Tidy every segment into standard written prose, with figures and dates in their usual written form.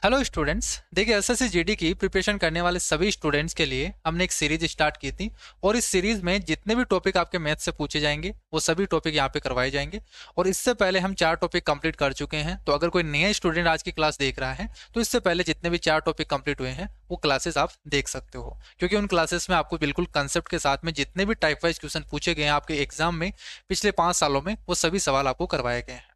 Hello students. देखिए SSC GD की preparation करने वाले सभी स्टूडेंट्स के लिए हमने एक सीरीज स्टार्ट की थी और इस सीरीज में जितने भी टॉपिक आपके मैथ से पूछे जाएंगे वो सभी टॉपिक यहाँ पे करवाए जाएंगे। और इससे पहले हम 4 टॉपिक कंप्लीट कर चुके हैं, तो अगर कोई नया स्टूडेंट आज की क्लास देख रहा है तो इससे पहले जितने भी 4 टॉपिक कंप्लीट हुए हैं वो क्लासेस आप देख सकते हो, क्योंकि उन क्लासेस में आपको बिल्कुल कंसेप्ट के साथ में जितने भी टाइप वाइज क्वेश्चन पूछे गए हैं आपके एग्जाम में पिछले 5 सालों में वो सभी सवाल आपको करवाए गए हैं।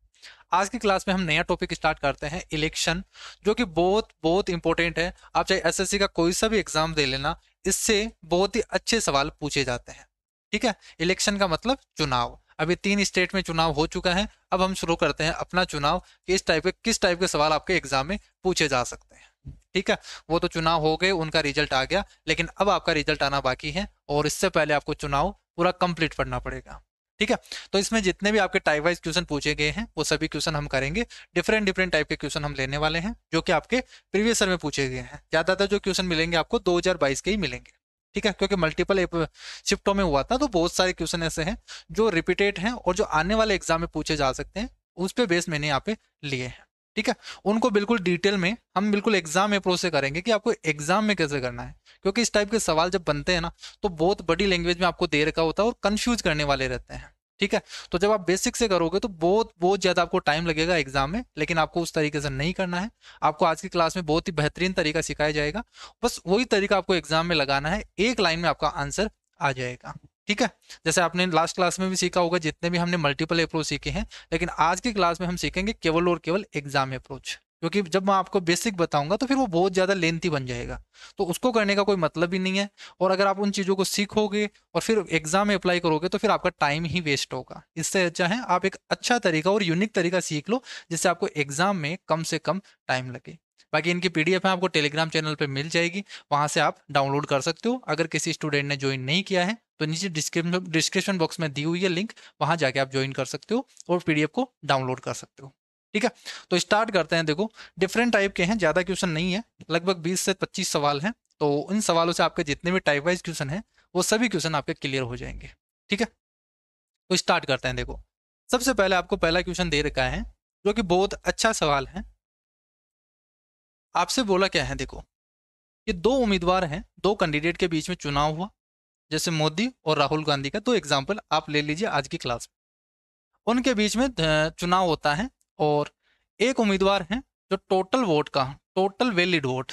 आज की क्लास में हम नया टॉपिक स्टार्ट करते हैं, इलेक्शन, जो कि बहुत बहुत इंपॉर्टेंट है। आप चाहे एसएससी का कोई सा भी एग्जाम दे लेना, इससे बहुत ही अच्छे सवाल पूछे जाते हैं। ठीक है, इलेक्शन का मतलब चुनाव। अभी 3 स्टेट में चुनाव हो चुका है, अब हम शुरू करते हैं अपना चुनाव कि इस टाइप के किस टाइप के सवाल आपके एग्जाम में पूछे जा सकते हैं। ठीक है, वो तो चुनाव हो गए, उनका रिजल्ट आ गया, लेकिन अब आपका रिजल्ट आना बाकी है और इससे पहले आपको चुनाव पूरा कंप्लीट करना पड़ेगा। ठीक है, तो इसमें जितने भी आपके टाइप वाइज क्वेश्चन पूछे गए हैं वो सभी क्वेश्चन हम करेंगे। डिफरेंट डिफरेंट टाइप के क्वेश्चन हम लेने वाले हैं जो कि आपके प्रीवियस ईयर में पूछे गए हैं। ज्यादातर जो क्वेश्चन मिलेंगे आपको 2022 के ही मिलेंगे। ठीक है, क्योंकि मल्टीपल शिफ्टों में हुआ था तो बहुत सारे क्वेश्चन ऐसे हैं जो रिपीटेड हैं और जो आने वाले एग्जाम में पूछे जा सकते हैं, उस पे बेस मैंने यहाँ पे लिए हैं। ठीक है, उनको बिल्कुल डिटेल में हम बिल्कुल एग्जाम अप्रोच से करेंगे कि आपको एग्जाम में कैसे करना है, क्योंकि इस टाइप के सवाल जब बनते हैं ना तो बहुत बड़ी लैंग्वेज में आपको दे रखा होता है और कंफ्यूज करने वाले रहते हैं। ठीक है, तो जब आप बेसिक से करोगे तो बहुत बहुत ज्यादा आपको टाइम लगेगा एग्जाम में, लेकिन आपको उस तरीके से नहीं करना है। आपको आज की क्लास में बहुत ही बेहतरीन तरीका सिखाया जाएगा, बस वही तरीका आपको एग्जाम में लगाना है, एक लाइन में आपका आंसर आ जाएगा। ठीक है, जैसे आपने लास्ट क्लास में भी सीखा होगा, जितने भी हमने मल्टीपल अप्रोच सीखे हैं, लेकिन आज की क्लास में हम सीखेंगे केवल और केवल एग्जाम अप्रोच, क्योंकि जब मैं आपको बेसिक बताऊंगा तो फिर वो बहुत ज्यादा लेंथी बन जाएगा, तो उसको करने का कोई मतलब ही नहीं है। और अगर आप उन चीजों को सीखोगे और फिर एग्जाम में अप्लाई करोगे तो फिर आपका टाइम ही वेस्ट होगा। इससे अच्छा है आप एक अच्छा तरीका और यूनिक तरीका सीख लो जिससे आपको एग्जाम में कम से कम टाइम लगे। बाकी इनकी पीडीएफ है आपको टेलीग्राम चैनल पे मिल जाएगी, वहां से आप डाउनलोड कर सकते हो। अगर किसी स्टूडेंट ने ज्वाइन नहीं किया है तो नीचे डिस्क्रिप्शन बॉक्स में दी हुई है लिंक, वहां जाके आप ज्वाइन कर सकते हो और पीडीएफ को डाउनलोड कर सकते हो। ठीक है, तो स्टार्ट करते हैं। देखो डिफरेंट टाइप के हैं, ज्यादा क्वेश्चन नहीं है, लगभग 20 से 25 सवाल हैं। तो इन सवालों से आपके जितने भी टाइप वाइज क्वेश्चन हैं वो सभी क्वेश्चन आपके क्लियर हो जाएंगे। ठीक है, तो स्टार्ट करते हैं। देखो सबसे पहले आपको पहला क्वेश्चन दे रखा है जो कि बहुत अच्छा सवाल है। आपसे बोला क्या है, देखो ये दो उम्मीदवार हैं, दो कैंडिडेट के बीच में चुनाव हुआ, जैसे मोदी और राहुल गांधी का दो एग्जाम्पल आप ले लीजिए आज की क्लास में। उनके बीच में चुनाव होता है और एक उम्मीदवार है जो टोटल वोट का, टोटल वैलिड वोट।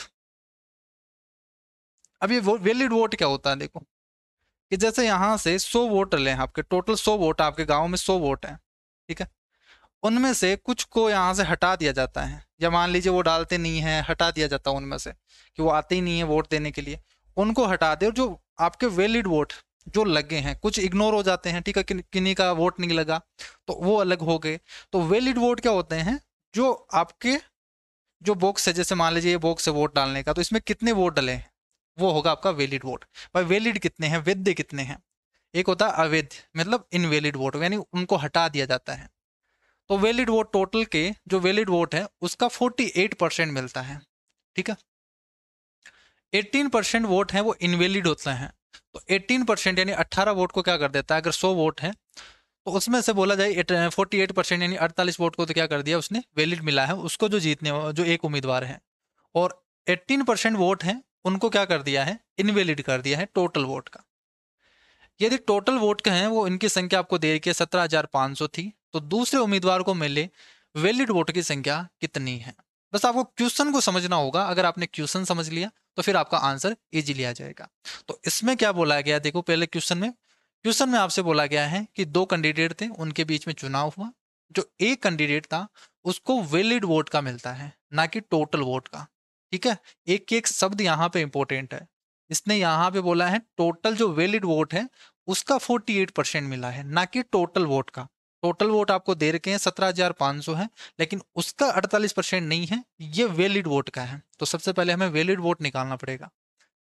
अब ये वैलिड वोट क्या होता है, देखो कि जैसे यहाँ से 100 वोट डले हैं आपके, टोटल 100 वोट, आपके गांव में 100 वोट हैं। ठीक है, उनमें से कुछ को यहाँ से हटा दिया जाता है, या मान लीजिए वो डालते नहीं है, हटा दिया जाता है उनमें से कि वो आते ही नहीं है वोट देने के लिए, उनको हटा दे। और जो आपके वैलिड वोट जो लगे हैं, कुछ इग्नोर हो जाते हैं, ठीक है, किन्हीं का वोट नहीं लगा तो वो अलग हो गए। तो वैलिड वोट क्या होते हैं, जो आपके जो बॉक्स है, जैसे मान लीजिए ये बॉक्स है वोट डालने का, तो इसमें कितने वोट डले हैं वो होगा आपका वैलिड वोट। भाई वैलिड कितने हैं, वैध कितने हैं। एक होता है अवैध, मतलब इनवैलिड वोट, यानी उनको हटा दिया जाता है। तो वैलिड वोट, टोटल के जो वैलिड वोट है उसका 48% मिलता है। ठीक है, 18% वोट है वो इनवैलिड होते हैं। तो 18% यानी 18 वोट को क्या कर देता है, अगर 100 वोट है तो उसमें से बोला जाए 48% यानी 48 वोट को तो क्या कर दिया उसने, वैलिड मिला है उसको, जो जीतने जो एक उम्मीदवार है। और 18% वोट है उनको क्या कर दिया है, इनवैलिड कर दिया है टोटल वोट का। यदि टोटल वोट का है वो, इनकी संख्या आपको दे रखी है 17,500 थी, तो दूसरे उम्मीदवार को मिले वैलिड वोट की संख्या कितनी है। बस आपको क्वेश्चन को समझना होगा, अगर आपने क्वेश्चन समझ लिया तो फिर आपका आंसर इजीली आ जाएगा। तो इसमें क्या बोला गया, देखो पहले क्वेश्चन में आपसे बोला गया है कि दो कैंडिडेट थे, उनके बीच में चुनाव हुआ। जो एक कैंडिडेट था उसको वैलिड वोट का मिलता है, ना कि टोटल वोट का। ठीक है, एक एक शब्द यहाँ पे इंपॉर्टेंट है। इसने यहाँ पे बोला है टोटल जो वैलिड वोट है उसका 48% मिला है, ना कि टोटल वोट का। टोटल वोट आपको दे रखे हैं 17,500 है, लेकिन उसका 48% नहीं है, ये वैलिड वोट का है। तो सबसे पहले हमें वैलिड वोट निकालना पड़ेगा,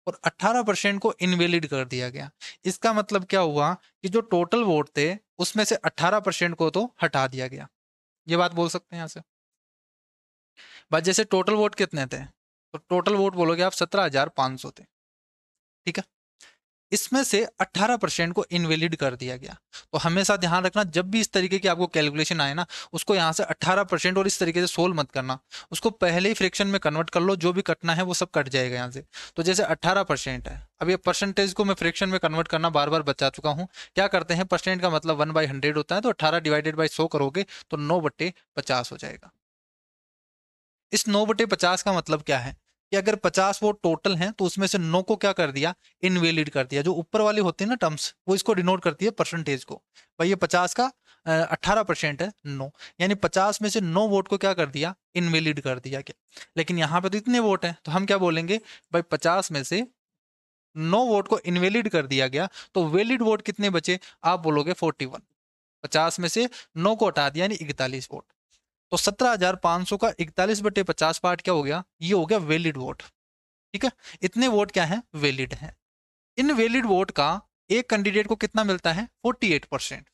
और 18% को इनवैलिड कर दिया गया। इसका मतलब क्या हुआ कि जो टोटल वोट थे उसमें से 18% को तो हटा दिया गया। ये बात बोल सकते हैं यहाँ से। बस जैसे टोटल वोट कितने थे, तो टोटल वोट बोलोगे आप 17,500 थे। ठीक है, इसमें से 18% को इनवैलिड कर दिया गया। तो हमेशा ध्यान रखना, जब भी इस तरीके की आपको कैलकुलेशन आए ना, उसको यहाँ से 18% और इस तरीके से सोल्व मत करना, उसको पहले ही फ्रैक्शन में कन्वर्ट कर लो, जो भी कटना है वो सब कट जाएगा यहाँ से। तो जैसे 18% है, अब ये परसेंटेज को मैं फ्रैक्शन में कन्वर्ट करना बार बार बता चुका हूँ। क्या करते हैं, परसेंट का मतलब 1/100 होता है, तो 18 डिवाइडेड बाई 100 करोगे तो 9/50 हो जाएगा। इस 9/50 का मतलब क्या है कि अगर 50 वोट टोटल हैं तो उसमें से 9 को क्या कर दिया, इनवैलिड कर दिया। जो ऊपर वाली होती है ना टर्म्स, वो इसको डिनोट करती है परसेंटेज को। भाई ये 50 का 18% है 9, यानी 50 में से 9 वोट को क्या कर दिया, इनवैलिड कर दिया क्या। लेकिन यहाँ पे तो इतने वोट हैं, तो हम क्या बोलेंगे, भाई 50 में से 9 वोट को इनवैलिड कर दिया गया, तो वैलिड वोट कितने बचे, आप बोलोगे 41। 50 में से 9 को हटा दिया, यानी 41 वोट। तो 17,500 का 41/50 पार्ट क्या हो गया, ये हो गया वैलिड वोट। ठीक है, इतने वोट क्या है, वैलिड है। इन वैलिड वोट का एक कैंडिडेट को कितना मिलता है, 48%।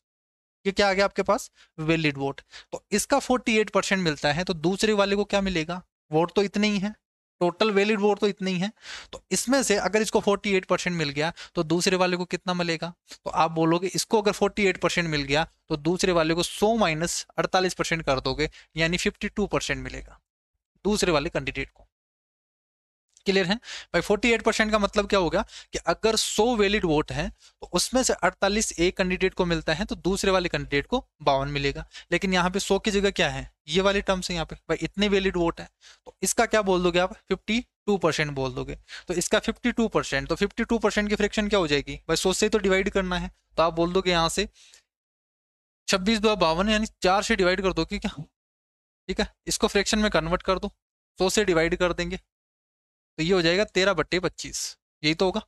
ये क्या आ गया आपके पास, वैलिड वोट। तो इसका 48% मिलता है, तो दूसरे वाले को क्या मिलेगा, वोट तो इतने ही है, टोटल वैलिड वोट तो इतने ही है। तो इसमें से अगर इसको 48% मिल गया तो दूसरे वाले को कितना मिलेगा, तो आप बोलोगे इसको अगर 48% मिल गया तो दूसरे वाले को 100 माइनस 48% कर दोगे, यानी 52% मिलेगा दूसरे वाले कैंडिडेट को। क्लियर है भाई। 48% का मतलब क्या होगा कि अगर 100 वैलिड वोट है तो उसमें से 48 एक कैंडिडेट को मिलता है, तो दूसरे वाले कैंडिडेट को 52 मिलेगा। लेकिन यहाँ पे 100 की जगह क्या है, ये वाली टर्म्स है यहाँ पे, भाई इतने वैलिड वोट है, तो इसका क्या बोल दोगे आप, 52% बोल दोगे। तो इसका 52%, तो 52% की फ्रैक्शन क्या हो जाएगी भाई, 100 से तो डिवाइड करना है, तो आप बोल दोगे यहाँ से 26×52, यानी 4 से डिवाइड कर दो क्या। ठीक है, इसको फ्रैक्शन में कन्वर्ट कर दो, 100 से डिवाइड कर देंगे, तो ये हो जाएगा 13/25। यही तो होगा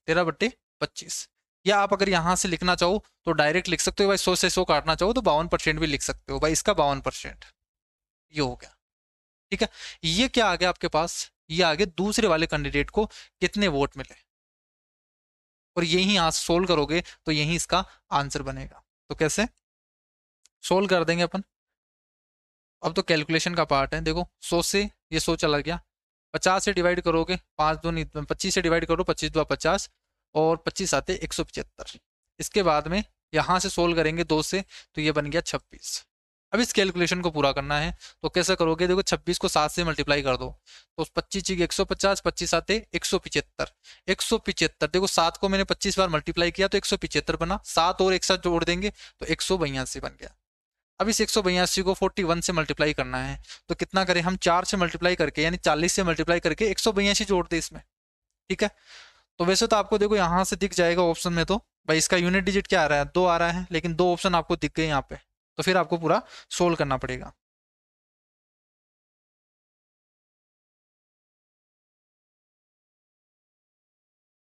13/25। या आप अगर यहां से लिखना चाहो तो डायरेक्ट लिख सकते हो भाई, 100 से 100 काटना चाहो तो 52% भी लिख सकते हो भाई, इसका 52%। ये हो गया। ठीक है, ये क्या आ गया आपके पास, ये आगे दूसरे वाले कैंडिडेट को कितने वोट मिले, और यही यहां से सोल्व करोगे तो यही इसका आंसर बनेगा। तो कैसे सोल्व कर देंगे अपन, अब तो कैलकुलेशन का पार्ट है। देखो 100 से ये 100 चला गया, 50 से डिवाइड करोगे, 25 से डिवाइड करो, 25×50, और 25 आते 175। इसके बाद में यहाँ से सोल्व करेंगे 2 से, तो ये बन गया 26। अब इस कैलकुलेशन को पूरा करना है तो कैसे करोगे, देखो 26 को 7 से मल्टीप्लाई कर दो, तो 25 की 150, 25 आते 175। 175, देखो 7 को मैंने 25 बार मल्टीप्लाई किया तो 175 बना, 7 और एक साथ जोड़ देंगे तो 182 बन गया। अब इस 182 को 41 से मल्टीप्लाई करना है, तो कितना करें हम, 4 से मल्टीप्लाई करके, यानी 40 से मल्टीप्लाई करके 182 जोड़ दे इसमें। ठीक है, तो वैसे तो आपको देखो यहाँ से दिख जाएगा ऑप्शन में, तो भाई इसका यूनिट डिजिट क्या आ रहा है, 2 आ रहा है, लेकिन 2 ऑप्शन आपको दिख गए यहाँ पे, तो फिर आपको पूरा सोल्व करना पड़ेगा।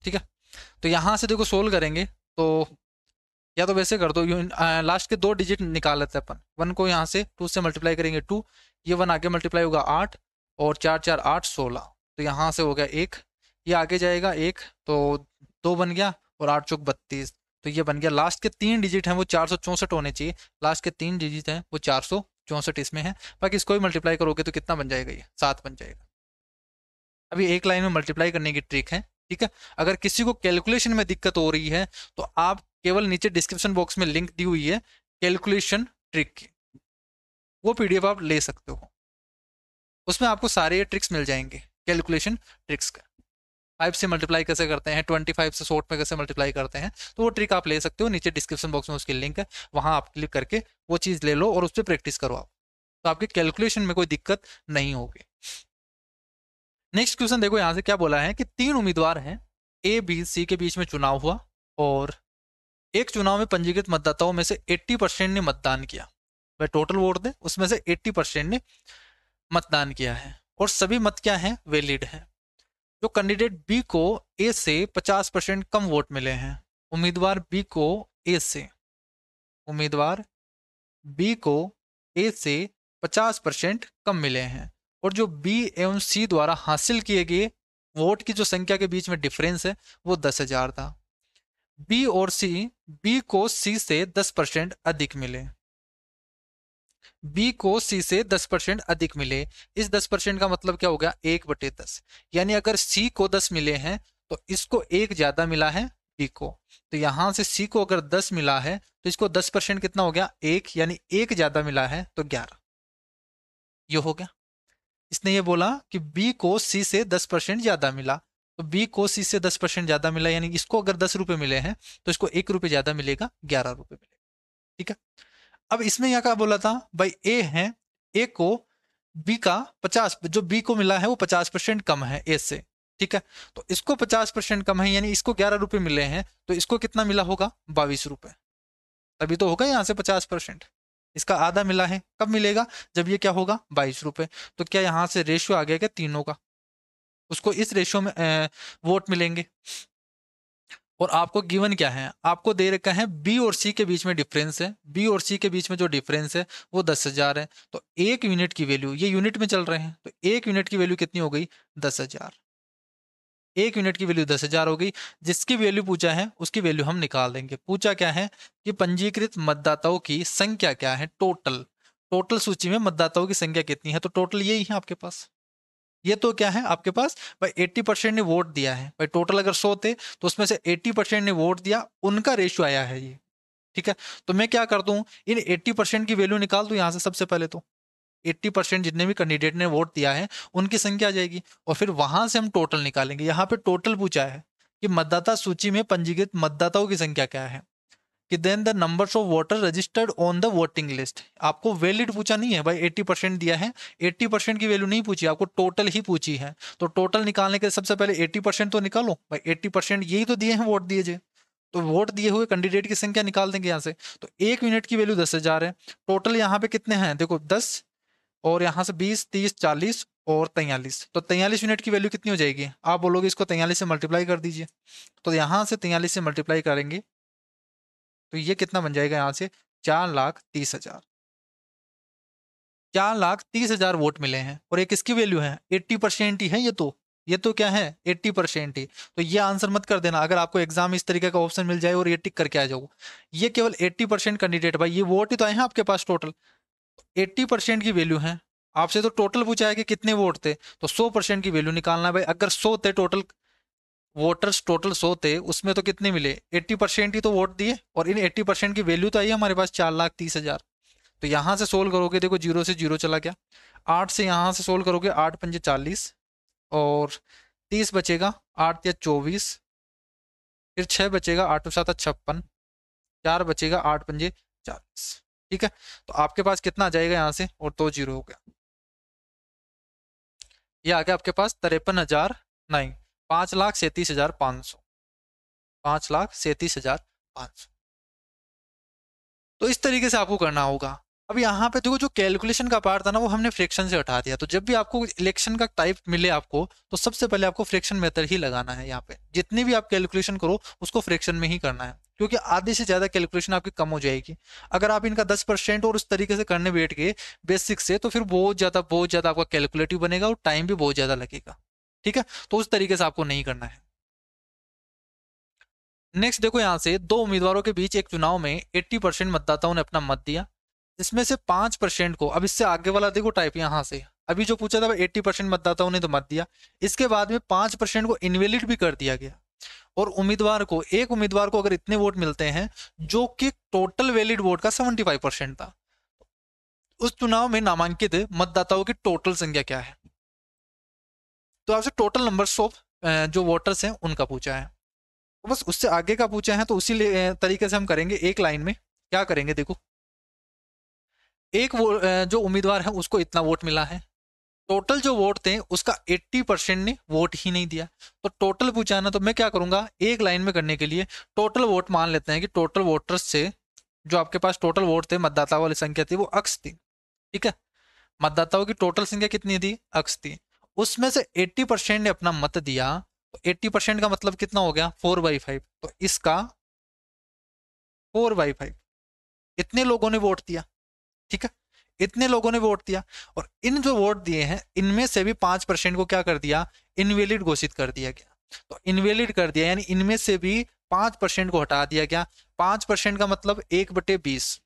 ठीक है, तो यहाँ से देखो सोल्व करेंगे तो या तो वैसे कर दो, लास्ट के 2 डिजिट निकाल लेते हैं अपन। 1 को यहाँ से 2 से मल्टीप्लाई करेंगे 2, ये 1 आगे मल्टीप्लाई होगा 8, और 4 4 8 16, तो यहाँ से हो गया 1, ये आगे जाएगा 1, तो 2 बन गया, और 8 चौक 32, तो ये बन गया। लास्ट के 3 डिजिट हैं वो 464 होने चाहिए, लास्ट के 3 डिजिट हैं वो 464 इसमें है। बाकी इसको ही मल्टीप्लाई करोगे तो कितना बन जाएगा, ये 7 बन जाएगा। अभी एक लाइन में मल्टीप्लाई करने की ट्रिक है। ठीक है, अगर किसी को कैलकुलेशन में दिक्कत हो रही है तो आप केवल नीचे डिस्क्रिप्शन बॉक्स में लिंक दी हुई है कैलकुलेशन ट्रिक की, वो पीडीएफ आप ले सकते हो, उसमें आपको सारे ट्रिक्स मिल जाएंगे कैलकुलेशन ट्रिक्स का। 5 से मल्टीप्लाई कैसे करते हैं, 25 से शॉर्ट में कैसे मल्टीप्लाई करते हैं, तो वो ट्रिक आप ले सकते हो, नीचे डिस्क्रिप्शन बॉक्स में उसकी लिंक है, वहां आप क्लिक करके वो चीज़ ले लो और उस पर प्रैक्टिस करो आप, तो आपके कैलकुलेशन में कोई दिक्कत नहीं होगी। नेक्स्ट क्वेश्चन देखो यहाँ से क्या बोला है कि 3 उम्मीदवार हैं, ए बी सी के बीच में चुनाव हुआ, और एक चुनाव में पंजीकृत मतदाताओं में से 80% ने मतदान किया, वह टोटल वोट दे उसमें से 80% ने मतदान किया है, और सभी मत क्या हैं, वैलिड हैं। जो कैंडिडेट बी को ए से 50% कम वोट मिले हैं, उम्मीदवार बी को ए से उम्मीदवार बी को ए से 50% कम मिले हैं, और जो बी एवं सी द्वारा हासिल किए गए वोट की जो संख्या के बीच में डिफरेंस है वो 10,000 था। बी और सी, बी को सी से 10% अधिक मिले, बी को सी से 10% अधिक मिले। इस 10% का मतलब क्या हो गया, 1/10, यानी अगर सी को 10 मिले हैं तो इसको 1 ज्यादा मिला है बी को, तो यहां से सी को अगर 10 मिला है तो इसको 10% कितना हो गया 1, यानी 1 ज्यादा मिला है तो 11, ये हो गया। इसने ये बोला कि बी को सी से 10% ज्यादा मिला, तो बी को सी से 10% ज्यादा मिला, यानी इसको अगर 10 रुपए मिले हैं तो इसको 1 रुपए ज्यादा मिलेगा, 11 रुपए मिलेगा। ठीक है। अब इसमें यहाँ क्या बोला था भाई, ए है, ए को बी का 50, जो बी को मिला है वो 50% कम है ए से। ठीक है, तो इसको 50% कम है, यानी इसको 11 रुपए मिले हैं, तो इसको कितना मिला होगा 22 रुपए, तभी तो होगा यहाँ से 50%। इसका आधा मिला है, कब मिलेगा जब ये क्या होगा 22 रुपए। तो क्या यहाँ से रेशियो आ गया क्या तीनों का, उसको इस रेशियो में वोट मिलेंगे। और आपको गिवन क्या है, आपको दे रखा है बी और सी के बीच में डिफरेंस है, बी और सी के बीच में जो डिफरेंस है वो 10,000 है, तो 1 यूनिट की वैल्यू, ये यूनिट में चल रहे हैं, तो 1 यूनिट की वैल्यू कितनी हो गई 10,000, 1 यूनिट की वैल्यू 10,000 हो गई। जिसकी वैल्यू पूछा है उसकी वैल्यू हम निकाल देंगे। पूछा क्या है कि पंजीकृत मतदाताओं की संख्या क्या है, टोटल, टोटल सूची में मतदाताओं की संख्या कितनी है, तो टोटल यही है आपके पास। ये तो क्या है आपके पास भाई 80% ने वोट दिया है, भाई टोटल अगर 100 थे तो उसमें से 80% ने वोट दिया, उनका रेशियो आया है ये। ठीक है, तो मैं क्या करता हूं, इन 80% की वैल्यू निकाल दूं यहां से। सबसे पहले तो 80% जितने भी कैंडिडेट ने वोट दिया है उनकी संख्या आ जाएगी, और फिर वहां से हम टोटल निकालेंगे। यहाँ पे टोटल पूछा है कि मतदाता सूची में पंजीकृत मतदाताओं की संख्या क्या है, कि then the numbers of voter registered on the voting list. आपको वैलिड पूछा नहीं है भाई, 80% दिया है, 80% की वैल्यू नहीं पूछी, आपको टोटल ही पूछी है। तो टोटल निकालने के सबसे पहले 80% तो निकालो भाई, 80% यही तो दिए हैं वोट दिए जे, तो वोट दिए हुए कैंडिडेट की संख्या निकाल देंगे यहाँ से। तो 1 यूनिट की वैल्यू 10,000 है, टोटल यहाँ पे कितने हैं देखो 10, और यहाँ से 20, 30, 40 और 43, तो 43 यूनिट की वैल्यू कितनी हो जाएगी, आप बोलोगे इसको 43 से मल्टीप्लाई कर दीजिए, तो यहाँ से 43 से मल्टीप्लाई करेंगे तो ये कितना बन जाएगा यहाँ से 4,30,000, 4,30,000 वोट मिले हैं, और एक इसकी वैल्यू है 80% ही है ये तो क्या है 80% ही। तो ये आंसर मत कर देना, अगर आपको एग्जाम इस तरीके का ऑप्शन मिल जाए और ये टिक करके आ जाओ, ये केवल 80% कैंडिडेट, भाई ये वोट ही तो आए हैं आपके पास टोटल, 80% की वैल्यू है। आपसे तो टोटल पूछा है कि कितने वोट थे, तो 100% की वैल्यू निकालना है भाई। अगर 100 थे टोटल वोटर्स, टोटल 100 थे, उसमें तो कितने मिले 80% ही तो वोट दिए, और इन 80% की वैल्यू तो आई है हमारे पास 4,30,000। तो यहां से सोल्व करोगे, देखो जीरो से जीरो चला गया, 8 से यहां से सोल्व करोगे 8 पंजे 40, और 30 बचेगा, 8 या 24, फिर 6 बचेगा, 8 7 56, 4 बचेगा, 8 पंजे 40। ठीक है, तो आपके पास कितना आ जाएगा यहाँ से, और 2 जीरो हो गया, ये आ गया आपके पास 53,000, नहीं 5,37,500, 5,37,500। तो इस तरीके से आपको करना होगा। अब यहाँ पे देखो जो कैलकुलेशन का पार्ट था ना वो हमने फ्रैक्शन से हटा दिया, तो जब भी आपको इलेक्शन का टाइप मिले आपको, तो सबसे पहले आपको फ्रैक्शन मेथड ही लगाना है। यहाँ पे जितनी भी आप कैलकुलेशन करो उसको फ्रैक्शन में ही करना है, क्योंकि आधे से ज्यादा कैलकुलेशन आपकी कम हो जाएगी। अगर आप इनका 10% और उस तरीके से करने बैठ गए बेसिक से, तो फिर बहुत ज्यादा आपका कैलकुलेटिव बनेगा और टाइम भी बहुत ज्यादा लगेगा। ठीक है, तो उस तरीके से आपको नहीं करना है। नेक्स्ट देखो, यहाँ से दो उम्मीदवारों के बीच एक चुनाव में 80% मतदाताओं ने अपना मत दिया, इसमें से 5% को, अब इससे आगे वाला देखो टाइप यहाँ से, अभी जो पूछा था 80% मतदाताओं ने तो मत दिया, इसके बाद में 5% को इनवैलिड भी कर दिया गया, और उम्मीदवार को, एक उम्मीदवार को अगर इतने वोट मिलते हैं जो कि टोटल वैलिड वोट का 75% था, उस चुनाव में नामांकित मतदाताओं की टोटल संख्या क्या है। तो आपसे टोटल नंबर्स ऑफ जो वोटर्स हैं उनका पूछा है, तो बस उससे आगे का पूछा है, तो उसी तरीके से हम करेंगे। एक लाइन में क्या करेंगे देखो, एक वो जो उम्मीदवार है उसको इतना वोट मिला है, टोटल जो वोट थे उसका 80% ने वोट ही नहीं दिया, तो टोटल पूछा है ना, तो मैं क्या करूंगा एक लाइन में करने के लिए टोटल वोट मान लेते हैं कि टोटल वोटर्स से जो आपके पास टोटल वोट थे, मतदाता वाली संख्या थी वो अक्स थी। ठीक है, मतदाताओं की टोटल संख्या कितनी थी अक्स थी, उसमें से 80% ने अपना मत दिया, तो 80% का मतलब कितना हो गया 4/5, तो इसका 4/5 इतने लोगों ने वोट दिया। ठीक है, इतने लोगों ने वोट दिया, और इन जो वोट दिए हैं इनमें से भी 5% को क्या कर दिया इनवैलिड घोषित कर दिया गया, तो इनवैलिड कर दिया, यानी इनमें से भी 5% को हटा दिया गया। 5% का मतलब 1/20,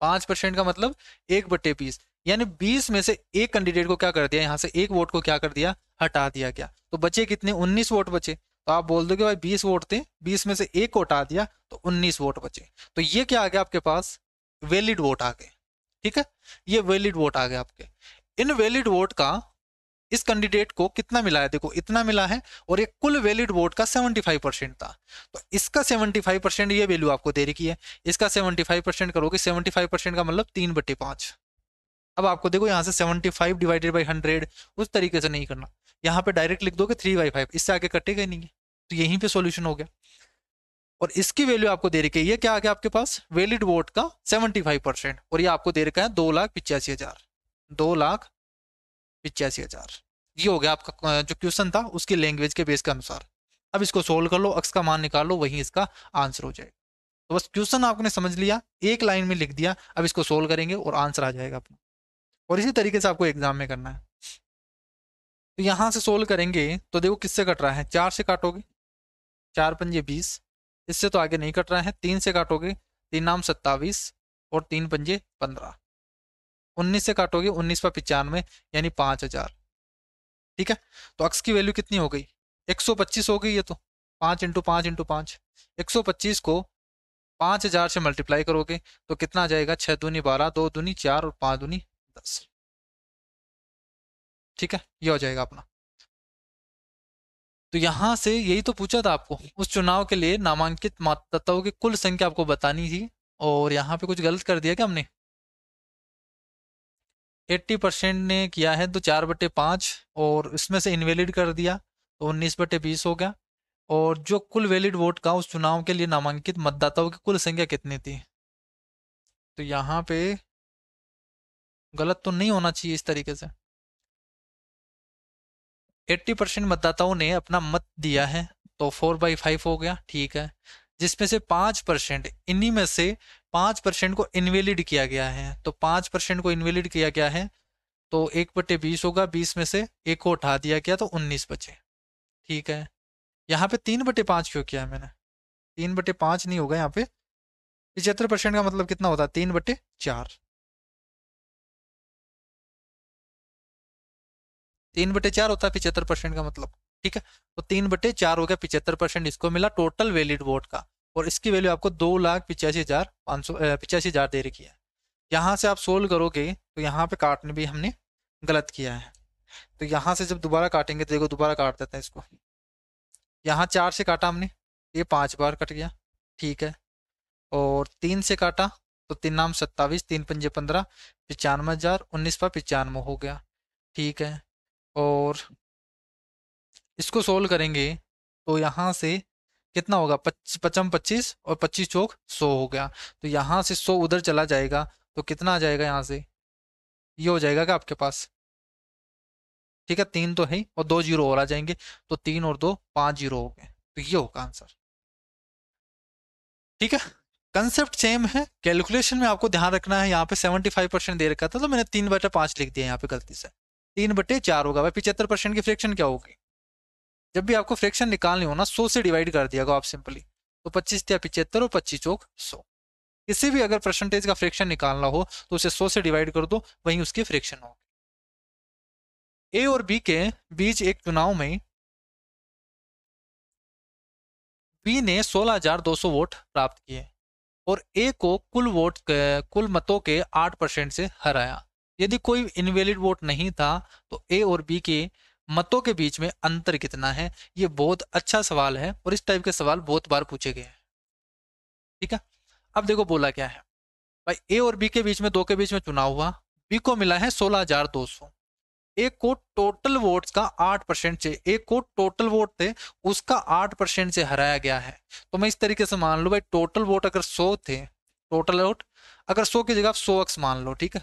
5% का मतलब 1/20, यानी 20 में से एक कैंडिडेट को क्या कर दिया, यहाँ से एक वोट को क्या कर दिया, हटा दिया गया। तो बचे कितने, 19 वोट बचे। तो आप बोल दोगे भाई 20 वोट थे, 20 में से एक को हटा दिया तो 19 वोट बचे। तो ये क्या आ गया आपके पास, वैलिड वोट आ गए। ठीक है, ये वैलिड वोट आ गए आपके। इन वैलिड वोट का इस कैंडिडेट को कितना मिला है, देखो इतना मिला है, और ये कुल वैलिड वोट का 75% था। तो इसका 75% ये वैल्यू आपको दे रखी है। इसका 75% करोगे, 75% का मतलब 3/5। अब आपको देखो यहाँ से 75 डिवाइडेड बाई 100 उस तरीके से नहीं करना, यहाँ पे डायरेक्ट लिख दोगे 3/5, इससे आगे कटेगा ही नहीं है। तो यहीं पे सॉल्यूशन हो गया। और इसकी वैल्यू आपको दे रखी है, ये क्या आ गया आपके पास, वैलिड वोट का 75%, और ये आपको दे रखा है 2,85,000, 2,85,000। ये हो गया आपका जो क्वेश्चन था उसकी लैंग्वेज के बेस के अनुसार। अब इसको सोल्व कर लो, अक्स का मान निकाल लो, वही इसका आंसर हो जाएगा। तो बस क्वेश्चन आपने समझ लिया, एक लाइन में लिख दिया, अब इसको सोल्व करेंगे और आंसर आ जाएगा अपना। और इसी तरीके से आपको एग्जाम में करना है। तो यहां से सोल्व करेंगे तो देखो किससे कट रहा है, 4 से काटोगे, 4×5 = 20, इससे तो आगे नहीं कट रहा है। 3 से काटोगे, 3×9 = 27, और 3×5 = 15। 19 से काटोगे, 19×5 यानी 5,000। ठीक है, तो अक्स की वैल्यू कितनी हो गई, 125 हो गई। ये तो 5×5×5, 125 को 5,000 से मल्टीप्लाई करोगे तो कितना आ जाएगा, 6×2 = 12, 2×2 = 4, और 5×2 = 10। ठीक है, ये हो जाएगा अपना। तो यहां से यही तो पूछा था आपको, उस चुनाव के लिए नामांकित मतदाताओं की कुल संख्या आपको बतानी थी, और यहाँ पे कुछ गलत कर दिया क्या हमने। 80% ने किया है तो 4/5, और इसमें से इनवैलिड कर दिया तो 19/20 हो गया। और जो कुल वैलिड वोट का उस चुनाव के लिए नामांकित मतदाताओं की कुल संख्या कितनी थी, तो यहाँ पे गलत तो नहीं होना चाहिए इस तरीके से। 80% मतदाताओं ने अपना मत दिया है, तो 4/5 हो गया। ठीक है, जिसमें से 5%, इन्हीं में से 5% को इनवैलिड किया गया है, तो 5% को इनवैलिड किया गया है तो 1/20 होगा। 20 में से एक को उठा दिया गया तो 19 बचे। ठीक है, यहाँ पे 3/5 क्यों किया है मैंने, 3/5 नहीं होगा यहाँ पे। 75% का मतलब कितना होता है, 3/4। 3/4 होता है 75% का मतलब। ठीक है, तो 3/4 हो गया 75%, इसको मिला टोटल वैलिड वोट का। और इसकी वैल्यू आपको 2,85,500 85,000 दे रखी है। यहाँ से आप सोल्व करोगे तो यहाँ पे काटने भी हमने गलत किया है। तो यहाँ से जब दोबारा काटेंगे तो देखो, दोबारा काट देते हैं इसको। यहाँ 4 से काटा हमने, ये 5 बार कट गया। ठीक है, और 3 से काटा तो 3×9 = 27, 3×5 = 15, 95,000, 19/95 हो गया। ठीक है, और इसको सोल्व करेंगे तो यहाँ से कितना होगा, 55 और 25×4 = 100 हो गया। तो यहाँ से 100 उधर चला जाएगा तो कितना आ जाएगा, यहाँ से ये हो जाएगा क्या आपके पास। ठीक है, 3 तो है ही, और 2 जीरो और आ जाएंगे, तो 3 और 2 5 जीरो हो गए। तो ये होगा आंसर। ठीक है, कंसेप्ट सेम है, कैलकुलेशन में आपको ध्यान रखना है। यहाँ पे 75% दे रखा था तो मैंने 3/5 लिख दिया यहाँ पे गलती से। 3/4 होगा भाई, 75% की फ्रैक्शन क्या होगी, जब भी आपको फ्रैक्शन निकालनी हो ना, 100 से डिवाइड कर दिया आप सिंपली। तो 25×75 और 25×100। किसी भी अगर परसेंटेज का फ्रैक्शन निकालना हो तो उसे 100 से डिवाइड कर दो, वहीं उसकी फ्रैक्शन होगी। ए और बी के बीच एक चुनाव में बी ने 16,200 वोट प्राप्त किए और ए को कुल मतों के 8% से हराया। यदि कोई इनवैलिड वोट नहीं था तो ए और बी के मतों के बीच में अंतर कितना है। ये बहुत अच्छा सवाल है और इस टाइप के सवाल बहुत बार पूछे गए हैं। ठीक है, अब देखो बोला क्या है भाई, ए और बी के बीच में, दो के बीच में चुनाव हुआ, बी को मिला है 16,200, एक को टोटल वोट्स का 8% से, एक को टोटल वोट थे उसका 8% से हराया गया है। तो मैं इस तरीके से मान लो भाई, टोटल वोट अगर 100 थे, टोटल वोट अगर 100 की जगह आप 100x मान लो। ठीक है,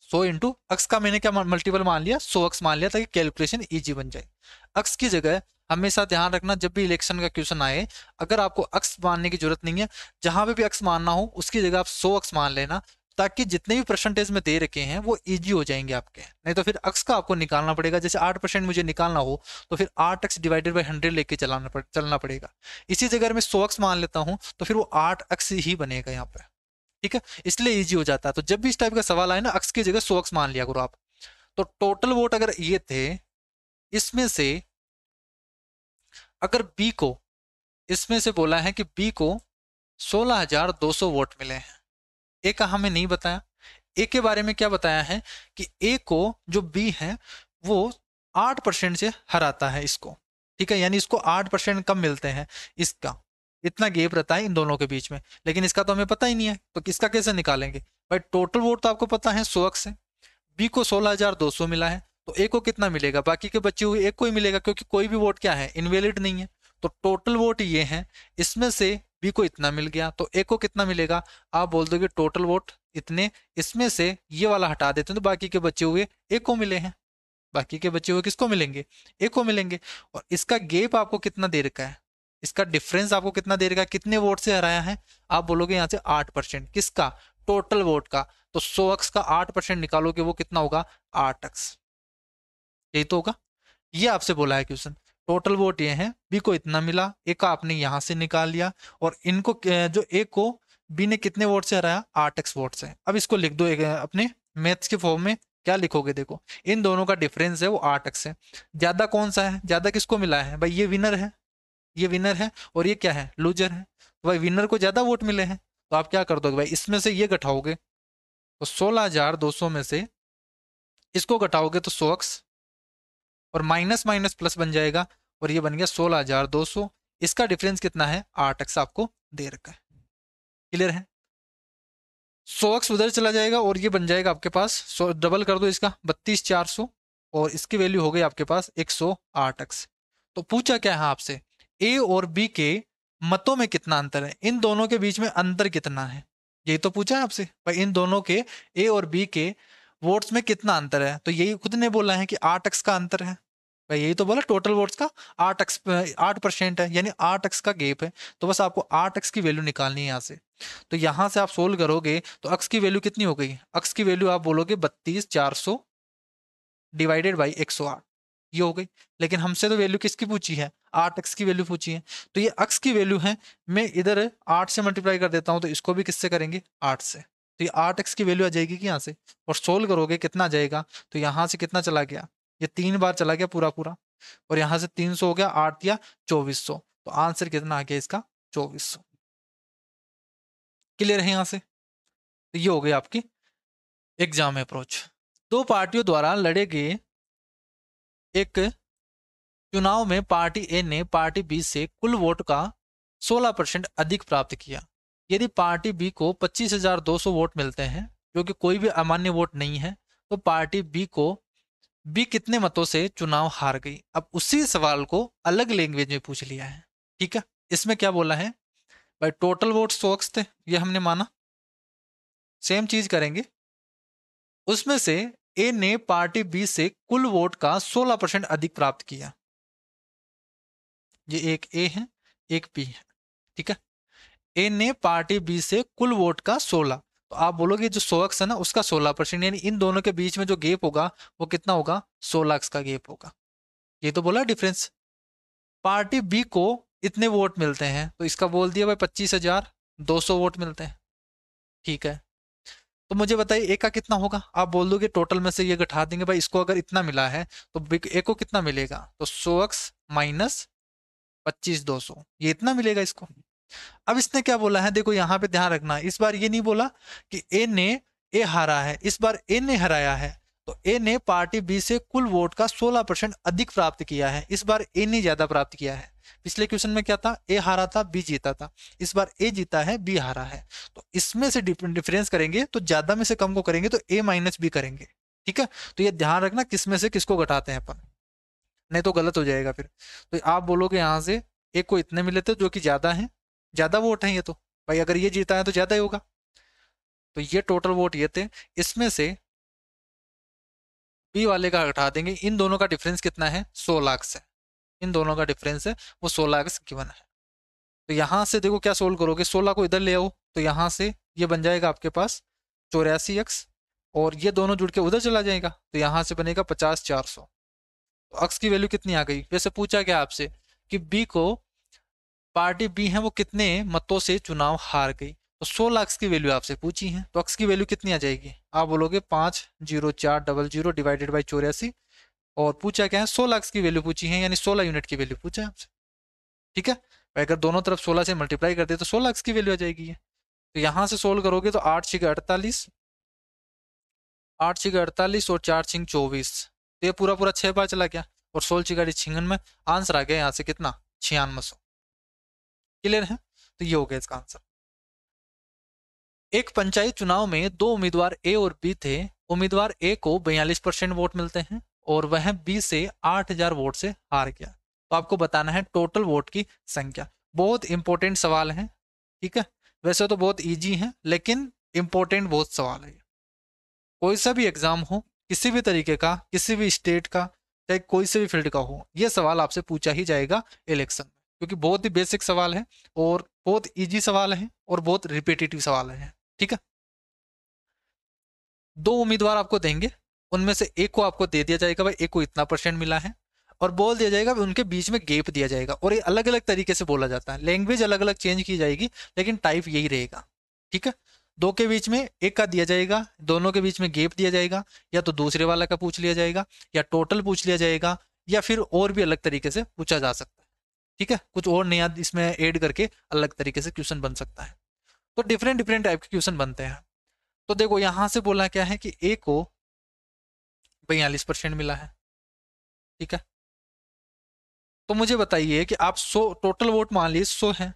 100 इंटू अक्स का मैंने क्या मल्टीपल मान लिया, 100x मान लिया, ताकि कैलकुलेशन इजी बन जाए। अक्स की जगह हमेशा ध्यान रखना, जब भी इलेक्शन का क्वेश्चन आए, अगर आपको अक्स मानने की जरूरत नहीं है, जहां पे भी अक्स मानना हो उसकी जगह आप 100x मान लेना, ताकि जितने भी परसेंटेज में दे रखे हैं वो इजी हो जाएंगे आपके। नहीं तो फिर अक्स का आपको निकालना पड़ेगा, जैसे 8% मुझे निकालना हो तो फिर 8x/100 लेके चलना पड़ेगा। इसी जगह मैं 100x मान लेता हूं तो फिर वो 8x ही बनेगा यहाँ पे। ठीक है, इसलिए इजी हो जाता है। तो जब भी इस टाइप का सवाल आए ना, अक्स की जगह 100 अक्स मान लिया करो आप। तो टोटल वोट अगर ये थे, इसमें से अगर बी को, इसमें से बोला है कि बी को 16,200 वोट मिले हैं। ए का हमें नहीं बताया। ए के बारे में क्या बताया है कि ए को जो बी है वो 8% से हराता है इसको। ठीक है, यानी इसको 8% कम मिलते हैं इसका, इतना गैप रहता है इन दोनों के बीच में। लेकिन इसका तो हमें पता ही नहीं है, तो किसका कैसे निकालेंगे भाई। टोटल वोट तो आपको पता है 100 अक्स है, बी को 16,200 मिला है, तो ए को कितना मिलेगा, बाकी के बचे हुए एक को ही मिलेगा, क्योंकि कोई भी वोट क्या है, इनवैलिड नहीं है। तो टोटल वोट ये है, इसमें से बी को इतना मिल गया, तो ए को कितना मिलेगा, आप बोल दोगे टोटल वोट इतने, इसमें से ये वाला हटा देते हैं तो बाकी के बचे हुए ए को मिले हैं। बाकी के बचे हुए किसको मिलेंगे, ए को मिलेंगे। और इसका गेप आपको कितना दे रखा है, इसका डिफरेंस आपको कितना दे रखा है, कितने वोट से हराया है, आप बोलोगे यहाँ से 8%। किसका, टोटल वोट का। तो 100 अक्स का 8% निकालोगे, वो कितना होगा, 8 अक्स। यही तो होगा, ये आपसे बोला है क्वेश्चन। टोटल वोट ये है, बी को इतना मिला, ए का आपने यहां से निकाल लिया, और इनको जो ए को बी ने कितने वोट से हराया, 8x वोट से। अब इसको लिख दो अपने मैथ्स के फॉर्म में। क्या लिखोगे, देखो इन दोनों का डिफरेंस है वो 8x है। ज्यादा कौन सा है, ज्यादा किसको मिला है भाई, ये विनर है, ये विनर है, और ये क्या है, लूजर है। तो भाई विनर को ज्यादा वोट मिले हैं, तो आप क्या कर दोगे भाई, इसमें से ये घटाओगे, तो 16,200 में से इसको घटाओगे तो 100x, और माइनस माइनस प्लस बन जाएगा, और ये बन गया 16,200। इसका डिफरेंस कितना है, 8x आपको दे रखा है। क्लियर है, 100x उधर चला जाएगा, और ये बन जाएगा आपके पास, डबल कर दो इसका, 32,400, और इसकी वैल्यू हो गई आपके पास 108x। तो पूछा क्या है आपसे, ए और बी के मतों में कितना अंतर है, इन दोनों के बीच में अंतर कितना है, यही तो पूछा है आपसे भाई। इन दोनों के, ए और बी के वोट्स में कितना अंतर है, तो यही खुद ने बोला है कि 8x का अंतर है भाई। यही तो बोला, टोटल वोट्स का 8% है, यानी 8x का गैप है। तो बस आपको 8x की वैल्यू निकालनी है यहाँ से। तो यहां से आप सोल्व करोगे तो अक्स की वैल्यू कितनी हो गई, अक्स की वैल्यू आप बोलोगे 32,400 डिवाइडेड बाई 108, ये हो गई। लेकिन हमसे तो वैल्यू किसकी पूछी है, 8x की वैल्यू पूछी है। तो ये अक्स की वैल्यू है, मैं इधर 8 से मल्टीप्लाई कर देता हूं, तो इसको भी किससे करेंगे, 8 से। तो ये 8x की वैल्यू आ जाएगी कि यहाँ से, और सोल्व करोगे कितना आ जाएगा, तो यहाँ से कितना चला गया, ये 3 बार चला गया पूरा पूरा, और यहाँ से 300 हो गया, 8 या 2400, तो आंसर कितना आ गया इसका, 2400। क्लियर है यहाँ से, तो ये हो गई आपकी एग्जाम अप्रोच। दो पार्टियों द्वारा लड़े गए एक चुनाव में पार्टी ए ने पार्टी बी से कुल वोट का 16% अधिक प्राप्त किया। यदि पार्टी बी को 25,200 वोट मिलते हैं, जो कि कोई भी अमान्य वोट नहीं है, तो पार्टी बी को बी कितने मतों से चुनाव हार गई। अब उसी सवाल को अलग लैंग्वेज में पूछ लिया है। ठीक है, इसमें क्या बोला है भाई, टोटल वोट 100 थे, ये हमने माना, सेम चीज करेंगे। उसमें से ए ने पार्टी बी से कुल वोट का 16% अधिक प्राप्त किया। ये एक ए है, एक बी है। ठीक है, ए ने पार्टी बी से कुल वोट का 16, तो आप बोलोगे जो 100x है ना, उसका 16%, यानी इन दोनों के बीच में जो गेप होगा वो कितना होगा, 16x का गेप होगा। ये तो बोला डिफरेंस। पार्टी बी को इतने वोट मिलते हैं, तो इसका बोल दिया भाई 25,200 वोट मिलते हैं। ठीक है, तो मुझे बताइए ए का कितना होगा, आप बोल दोगे टोटल में से ये घटा देंगे भाई, इसको अगर इतना मिला है तो ए को कितना मिलेगा, तो 100x माइनस 25,200, ये इतना मिलेगा इसको। अब इसने क्या बोला है, देखो यहाँ पे ध्यान रखना, इस बार ये नहीं बोला कि ए हारा है, इस बार ए ने हराया है। तो ए ने पार्टी बी से कुल वोट का 16% अधिक प्राप्त किया है, इस बार ए ने ज्यादा प्राप्त किया है। पिछले क्वेश्चन में क्या था, ए हारा था बी जीता था, इस बार ए जीता है बी हारा है। तो इसमें से डिफरेंस करेंगे तो ज्यादा में से कम को करेंगे, तो ए माइनस बी करेंगे। ठीक है, तो ये ध्यान रखना किस में से किसको घटाते हैं अपन, नहीं तो गलत हो जाएगा फिर। तो आप बोलोगे यहाँ से ए को इतने मिले थे जो कि ज्यादा है, ज्यादा वोट है ये, तो भाई अगर ये जीता है तो ज्यादा ही होगा। तो ये टोटल वोट ये थे, इसमें से बी वाले का हटा देंगे। इन दोनों का डिफरेंस कितना है, 16 से, इन दोनों का डिफरेंस है वो 16 गिवन है। तो यहां से देखो क्या सोल्व करोगे, 16 को इधर ले आओ, तो यहां से ये बन जाएगा आपके पास 84x, और ये दोनों जुड़ के उधर चला जाएगा, तो यहां से बनेगा 50,400। तो अक्स की वैल्यू कितनी आ गई, वैसे पूछा क्या आपसे कि बी को, पार्टी बी है वो कितने मतों से चुनाव हार गई, तो 100 लाख की वैल्यू आपसे पूछी है, तो अक्स की वैल्यू कितनी आ जाएगी? आप बोलोगे 50400 डिवाइडेड बाई 84, और पूछा क्या है? 100 लाख की वैल्यू पूछी है, यानी 16 यूनिट की वैल्यू पूछा है आपसे। ठीक है, अगर दोनों तरफ 16 से मल्टीप्लाई करते तो 100 लाख की वैल्यू आ जाएगी ये। तो यहां से सोल्व करोगे तो 8×6=48, 8×6=48 और 4×6=24, तो ये पूरा पूरा 6 बार चला गया, और 16×6 में आंसर आ गया यहाँ से कितना? 9600। क्लियर है? तो ये हो गया इसका आंसर। एक पंचायत चुनाव में दो उम्मीदवार ए और बी थे। उम्मीदवार ए को 42% वोट मिलते हैं और वह बी से 8000 वोट से हार गया। तो आपको बताना है टोटल वोट की संख्या। बहुत इंपॉर्टेंट सवाल है, ठीक है। वैसे तो बहुत इजी है, लेकिन इंपॉर्टेंट बहुत सवाल है। कोई सा भी एग्जाम हो, किसी भी तरीके का, किसी भी स्टेट का, चाहे कोई से भी फील्ड का हो, यह सवाल आपसे पूछा ही जाएगा इलेक्शन में, क्योंकि बहुत ही बेसिक सवाल है और बहुत इजी सवाल है और बहुत रिपीटेटिव सवाल है। ठीक है, दो उम्मीदवार आपको देंगे, उनमें से एक को आपको दे दिया जाएगा भाई, एक को इतना परसेंट मिला है, और बोल दिया जाएगा, उनके बीच में गैप दिया जाएगा, और ये अलग अलग तरीके से बोला जाता है, लैंग्वेज अलग अलग चेंज की जाएगी, लेकिन टाइप यही रहेगा। ठीक है, दो के बीच में एक का दिया जाएगा, दोनों के बीच में गैप दिया जाएगा, या तो दूसरे वाला का पूछ लिया जाएगा, या टोटल पूछ लिया जाएगा, या फिर और भी अलग तरीके से पूछा जा सकता है। ठीक है, कुछ और नया इसमें ऐड करके अलग तरीके से क्वेश्चन बन सकता है। तो डिफरेंट डिफरेंट टाइप के क्वेश्चन बनते हैं। तो देखो यहां से बोला क्या है कि ए को 42% मिला है। ठीक है, तो मुझे बताइए कि आप 100 टोटल वोट मान लीजिए 100 है,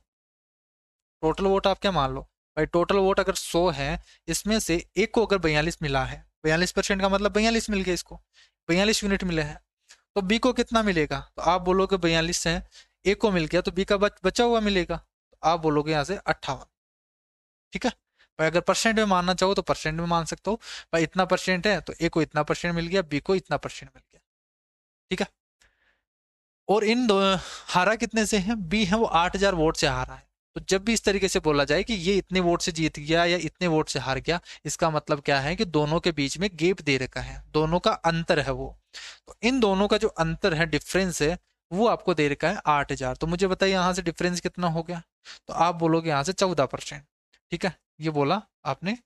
टोटल वोट आप क्या मान लो भाई, टोटल वोट अगर 100 है, इसमें से एक को अगर 42 मिला है, 42% का मतलब 42 मिल गया, इसको 42 यूनिट मिले हैं, तो बी को कितना मिलेगा? तो आप बोलोगे 42 है, ए को मिल गया, तो बी का बचा हुआ मिलेगा, तो आप बोलोगे यहाँ से 58। ठीक है भाई, अगर परसेंट में मानना चाहो तो परसेंट में मान सकते हो भाई, इतना परसेंट है तो ए को इतना परसेंट मिल गया, बी को इतना परसेंट मिल गया। ठीक है, और इन दो हारा कितने से है? बी है वो 8000 वोट से हारा है। तो जब भी इस तरीके से बोला जाए कि ये इतने वोट से जीत गया या इतने वोट से हार गया, इसका मतलब क्या है कि दोनों के बीच में गैप दे रखा है, दोनों का अंतर है वो। तो इन दोनों का जो अंतर है, डिफरेंस है, वो आपको दे रखा है 8000। तो मुझे बताइए यहाँ से डिफरेंस कितना हो गया? तो आप बोलोगे यहाँ से 14%। ठीक है, ये बोला आपने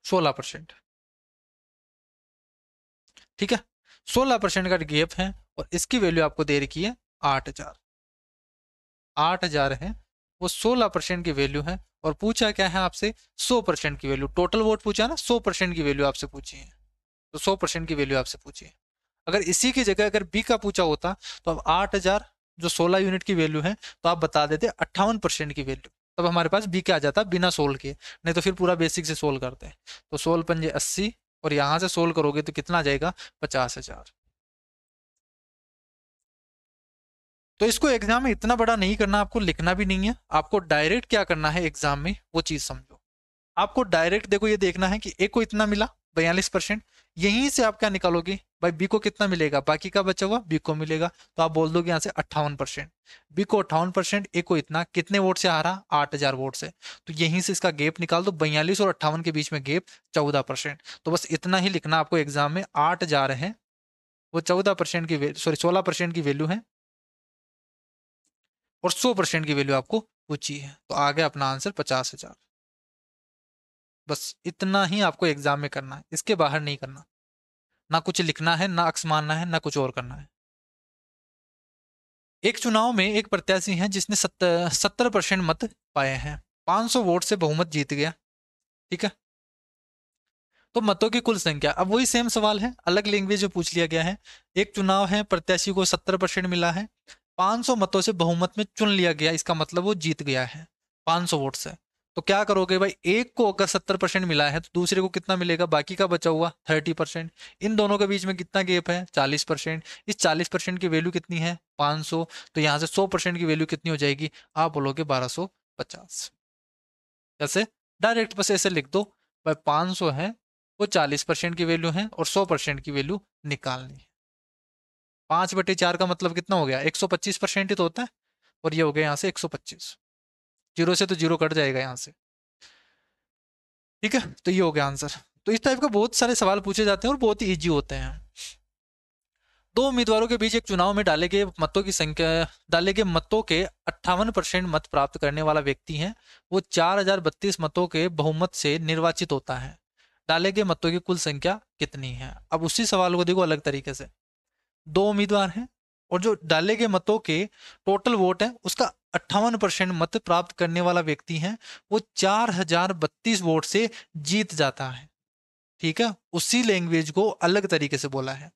16%। ठीक है, 16% का गैप है, और इसकी वैल्यू आपको दे रखी है 8000। 8000 है, वो 16% की वैल्यू है, और पूछा क्या है आपसे? 100% की वैल्यू। टोटल वोट पूछा ना, 100% की वैल्यू आपसे पूछी है, तो 100% की वैल्यू आपसे पूछी है। अगर इसी की जगह अगर बी का पूछा होता, तो अब 8000 जो 16 यूनिट की वैल्यू है, तो आप बता देते 58% की वैल्यू, तब हमारे पास बी का आ जाता बिना सोल्व किए, नहीं तो फिर पूरा बेसिक से सोल्व करते हैं। तो 16×5 = 80, और यहां से सोल्व करोगे तो कितना आ जाएगा? 50,000। तो इसको एग्जाम में इतना बड़ा नहीं करना, आपको लिखना भी नहीं है, आपको डायरेक्ट क्या करना है एग्जाम में वो चीज समझो। आपको डायरेक्ट देखो ये देखना है कि ए को इतना मिला 42%, यहीं से आप क्या निकालोगे भाई, बी को कितना मिलेगा, बाकी का बचा हुआ बी को मिलेगा, तो आप बोल दोगे यहाँ से 58%। बी को 58%, ए को इतना, कितने वोट से हारा? 8000 वोट से। तो यहीं से इसका गैप निकाल दो, 42 और 58 के बीच में गैप 14%। तो बस इतना ही लिखना आपको एग्जाम में, 8000 है वो 14% की, सॉरी 16% की वैल्यू है, और 100% की वैल्यू आपको पूछी है, तो आ गया अपना आंसर 50,000। बस इतना ही आपको एग्जाम में करना है, इसके बाहर नहीं करना, ना कुछ लिखना है, ना अक्स मानना है, ना कुछ और करना है। एक चुनाव में एक प्रत्याशी है जिसने 70% मत पाए हैं, 500 वोट से बहुमत जीत गया। ठीक है, तो मतों की कुल संख्या, अब वही सेम सवाल है, अलग लैंग्वेज में पूछ लिया गया है। एक चुनाव है, प्रत्याशी को 70% मिला है, 500 मतों से बहुमत में चुन लिया गया, इसका मतलब वो जीत गया है 500 वोट से। तो क्या करोगे भाई, एक को अगर 70% मिला है, तो दूसरे को कितना मिलेगा? बाकी का बचा हुआ 30%। इन दोनों के बीच में कितना गैप है? 40%। इस 40% की वैल्यू कितनी है? 500। तो यहाँ से 100% की वैल्यू कितनी हो जाएगी? आप बोलोगे 1250। कैसे? डायरेक्ट बस ऐसे लिख दो भाई, 500 है वो 40% की वैल्यू है, और 100% की वैल्यू निकालनी है। 5/4 का मतलब कितना हो गया? 125% ही तो होता है, और ये हो गया यहाँ से 125। जीरो से तो जीरो कट जाएगा यहाँ से। ठीक है, तो ये हो गया आंसर। तो इस टाइप का बहुत सारे सवाल पूछे जाते हैं और बहुत ही ईजी होते हैं। दो उम्मीदवारों के बीच एक चुनाव में डाले गए मतों के 58% मत प्राप्त करने वाला व्यक्ति है वो 4032 मतों के बहुमत से निर्वाचित होता है। डाले गए मतों की कुल संख्या कितनी है? अब उसी सवाल को देखो अलग तरीके से। दो उम्मीदवार हैं और जो डाले गए मतों के टोटल वोट है उसका 58% मत प्राप्त करने वाला व्यक्ति है वो 4032 वोट से जीत जाता है। ठीक है, उसी लैंग्वेज को अलग तरीके से बोला है।